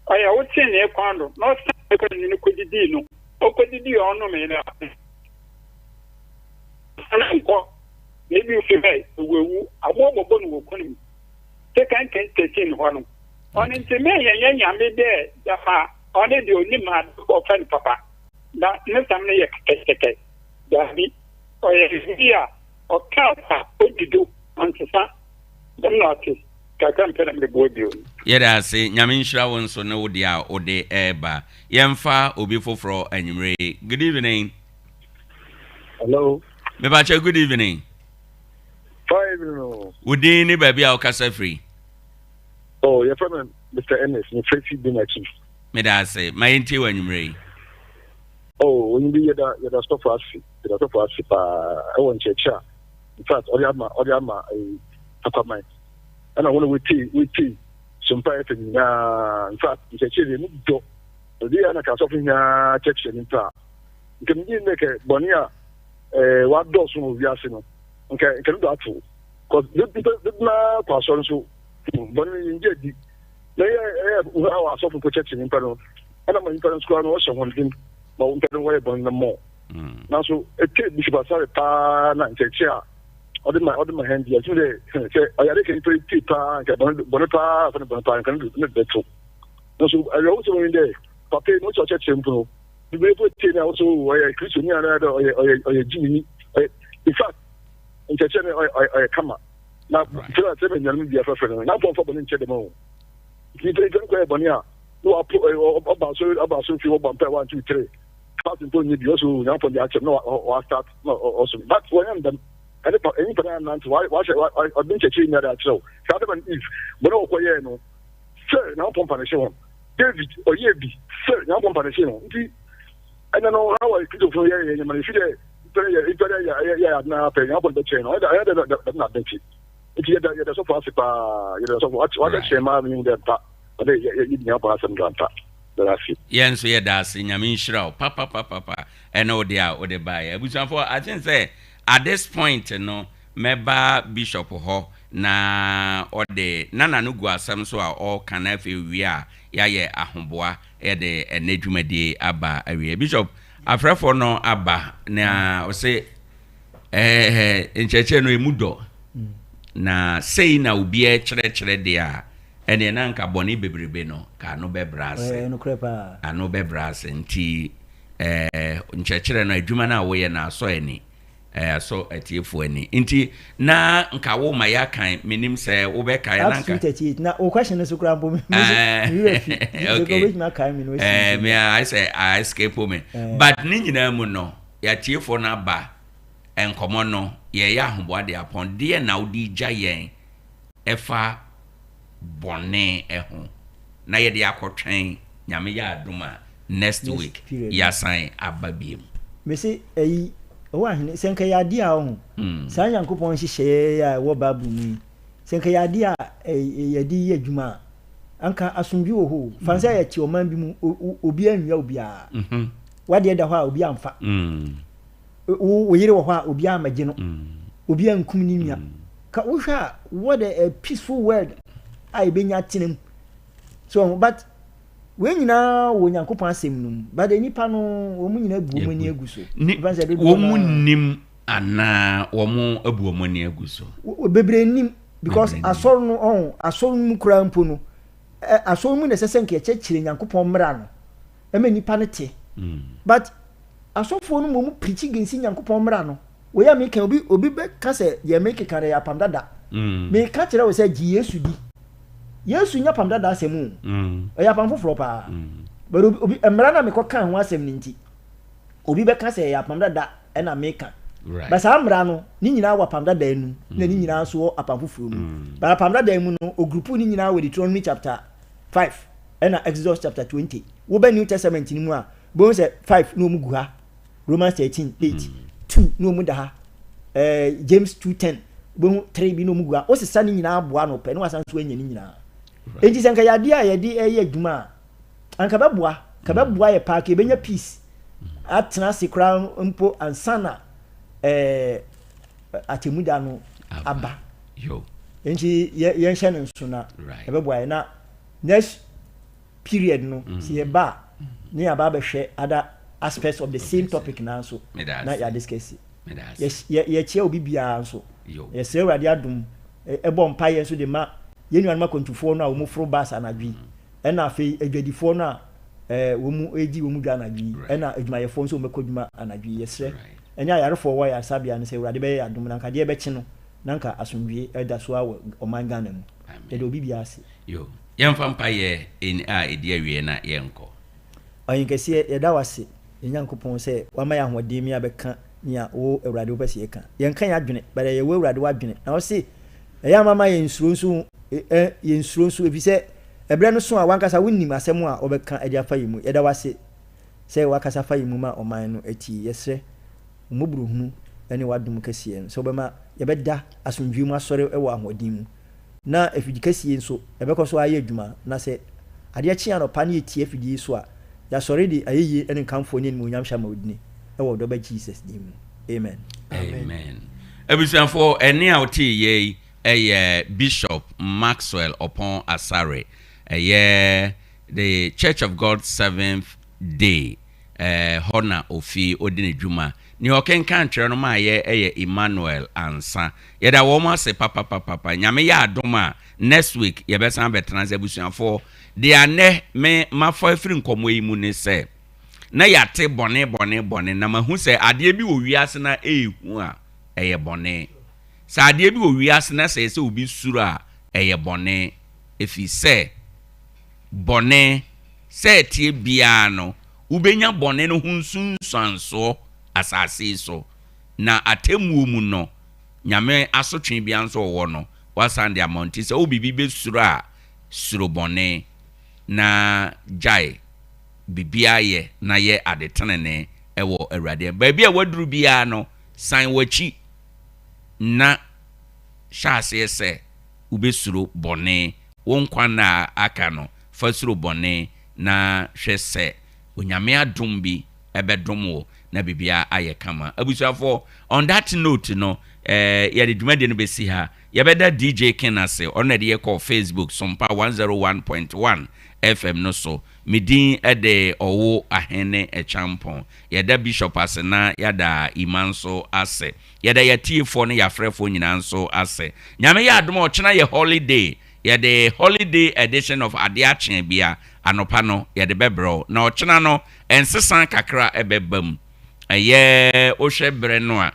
Oya wo che ne kwando no sa ko ni ko di no. Okwadidi ono me na anko maybe you feel hey wewu abobo no wokoni second 13 hono on ntime yen me de dafa on de oni ma ko fan papa na ne tamne ye keke dabi o ye bia o kapa odido on tsa dem notice kakam pele me bodio yeda se nyame nhira won so ne wodi a ode eba yemfa obi foforo anyimre. Good evening. Hello. Me ba che good evening. Fine, no. Udi ni baby a okasa free. Oh, your friend Mr. Ennis, you Tracy Dinner Chief. Me da say my inti wanyimre. Oh, when you be the stuff for us, the stuff for us I want to check. In fact, Oriama Takamai. And I want to wait Sompa in fact, it's a chili do. The other cast of in a section in Pra. You can make a Bonia, what does from Yasino. Okay, can do that too. Because the person so Bonnie in Gyedie. They are suffering protection in Pano. And I'm in Pano Square also one thing, but we can worry about them more. Now, so a kid, Bishop Asari, and chair. Order my hand here. Say, I can put paper and Bonapa and Bonapa can do that too. So I also in there. Papa, no such simple. The way put also a Christian or a Jimmy. In fact, in Chechena, I come up. Now, 7 young media friend. Now, for the Chedemo. He don't go Bonia. No, I put about so few 1, 2, 3. Passing to me also now for the action. No, or start also. But when them. And if any person why should I been checking that so Adam if but no sir now compensation David or Yebi sir now compensation I don't know how I could for here in my fide yeah now pay up on the chain I had not been it it's so fast so what shame I mean that but you know pass and grandpa yen so ye da se nyame nhira papa and o dia o de buy abusanfo I think say at this point no meba bishop ho na ode nana no gu asem so a all can have wi a ya ye ahoboa e de enadwumadi aba awie bishop afrefo no aba na o say encheche no emudo na sei na obi e kire de a ene na nka boni bebrebe no ka no bebrase no krepa ano bebrase nti ncheche no adwuma na wo ye na so eni so atiefo ani nti na nka wo ma ya kan menim se wo be kan na nka 38 na o question so kra mbo me me I say I escape me but ni nyina mu no ya tiefo na ba enkomo no ye ya ahobo de apon de na odi gya yen efa bone eho na ye de akotwen nyame ya adoma next week ya sign ababiem me say eyi o wa hene senka ya dia ho san yankopon hihye ya wo babu mu senka ya dia ya di adwuma anka asomdwi wo ho fansa ya ti oman bi mu obi anwia obi a wade da ho a obi amfa wo yire wo ho a obi amagye no obi ankum ni nua ka wo hwa what a peaceful world ai benya tinem so but we nyina wo nyankopon asem num but enipa no wo mu nyina bu omani aguso wo mu nim ana wo mu abu omani aguso bebre nim because asor no on asor mu kura mpo no asor mu nesese nke chechire nyankopon mra no ema nipa ne te but asofo no mu preach against nyankopon mra no we ya make obi be ka se ye make kan ya pam dada me ka kire wo se gi Yesu di Yesu nya pam dada asemu ya pam foforo pa but obi emra na me ko kan ho asem ni nti obi be ka se ya pam dada e na me kan but sa amra no ni nyina wa pam dada enu na ni nyina so apam foforo mu but pam dada emu no o group ni nyina we Deuteronomy chapter 5 and Exodus chapter 20 wo be New Testament ni mu a bo se 5 no mu gu ha Romans 13:8 2 no mu da ha James 2:10 bo 3 bi no mu gu ha o se sa ni nyina aboa no pe no asan so anya ni nyina enti senka ya dia ya di adwuma anka beboa ye pa ke benya peace atena sekra mpo ansana atemuda no aba yo enti ye hye no so na beboa na next period no si ye ba ni aba be hwe other aspects of the same topic na so na ya discuss ye chia obi bia so ye se awade adum ebo mpa ye so de ma ye nuan ma kontufo no a wo mu fro bas anadwi e na afei adwadifo no a wo mu eji wo mu dwa anadwi e na adwumayefo nso mekodwuma anadwi ye sre enya yarefo wo ya sabia ne se awade be adum na nka de be chi no na nka asomdwie eda so a oman Ghana mu de obi bia ase yo yemfa mpa ye en a edi awie na yenko oyinkese ye da wase nyankopon se wama ya hodem ya beka nia wo awade wo pese ye ka yenka ya dwene bare ye wo awade wa dwene na wo se eya mama ye nsuro nso ye nsuro nso efise ebre no so a wankasa wonnim asem a obeka ade afa yimu ye da wase se wakasa fa yimu ma oman no eti yesre umuburu hunu ene wadum kasiye so bema ye beda asomdwi mu asore ewo ahodem mu na efidi kasiye nso ebekoso aye adwuma na se ade achi anopa na eti efidi so a ya sorry di ayeye ene kamfo ni mu nyam hya mawdini ewo do ba Jesus name amen ebisanfo ene a oti ye Bishop Maxwell upon Asare the Church of God 7th day hona ofi odine dwuma ni okenkan kire no ma ye Emmanuel ansa ye da wo ma se papa nyame ya adoma next week ye be san be trans ebusuanfo de ane me mafo afiri nkomo yi mu ne se na yate bone na mahu se ade bi wo wiase na ehu a eye bone sa ade bi wo wiase na se obi suru a eye bone efi se bone se tie bia no ubenya bone no hunsunsanso asase so na atemu mu no nyame asotwe bia nso wo no wasande amonti se obibi be suru a suru bone na jai bibia ye na ye adetenene ewo awurade ba bia waduru bia no san wachi na shase se ubesuru bone wonkwa na aka no fasuru bone na hwese onyame adom bi ebedom wo na bibia aye kama abusuafo on that note no ye de dwumade no besi ha ye beda DJ Kenase on de ye call Facebook Sompa 101.1 FM no so midin ede owo ahene echampon ye da Bishop asena ya da imanso ase ye da yatifo ne yafrefo nyina nso ase nyame ya adom ochena ye holiday ye the holiday edition of Adiachen bia anopa no ye de bebro na ochena no ensesan kakra ebebam ye ohwe bre no a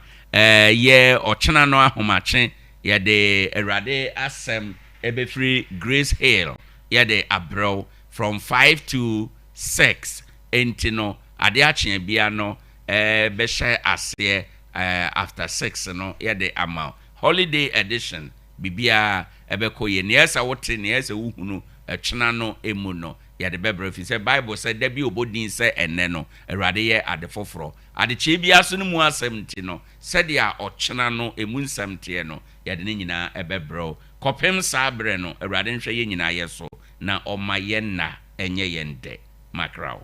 ye ochena no ahomache ye de erade asem ebefri Grace Hill ye de abro from 5 to 6 entino Adiachen bia no be share ase after 6 no ye de ama holiday edition bibia ebeko ye niesa wote niesa wuhunu echena no emu no yɛde bɛbrɛ fi sɛ bible sɛ da bi obɔdin sɛ ɛnɛ no awurade yɛ ade foforɔ adekyee bia so no mu asɛm nti no sɛdeɛ ɔkyena no ɛmu nsɛm teɛ no yɛde ne nyinaa ɛbɛbrɛ kɔpem saa berɛ no awurade nhwɛ yɛ nyinaa yɛ so na ɔma yɛn na ɛnyɛ yɛn dɛ makraw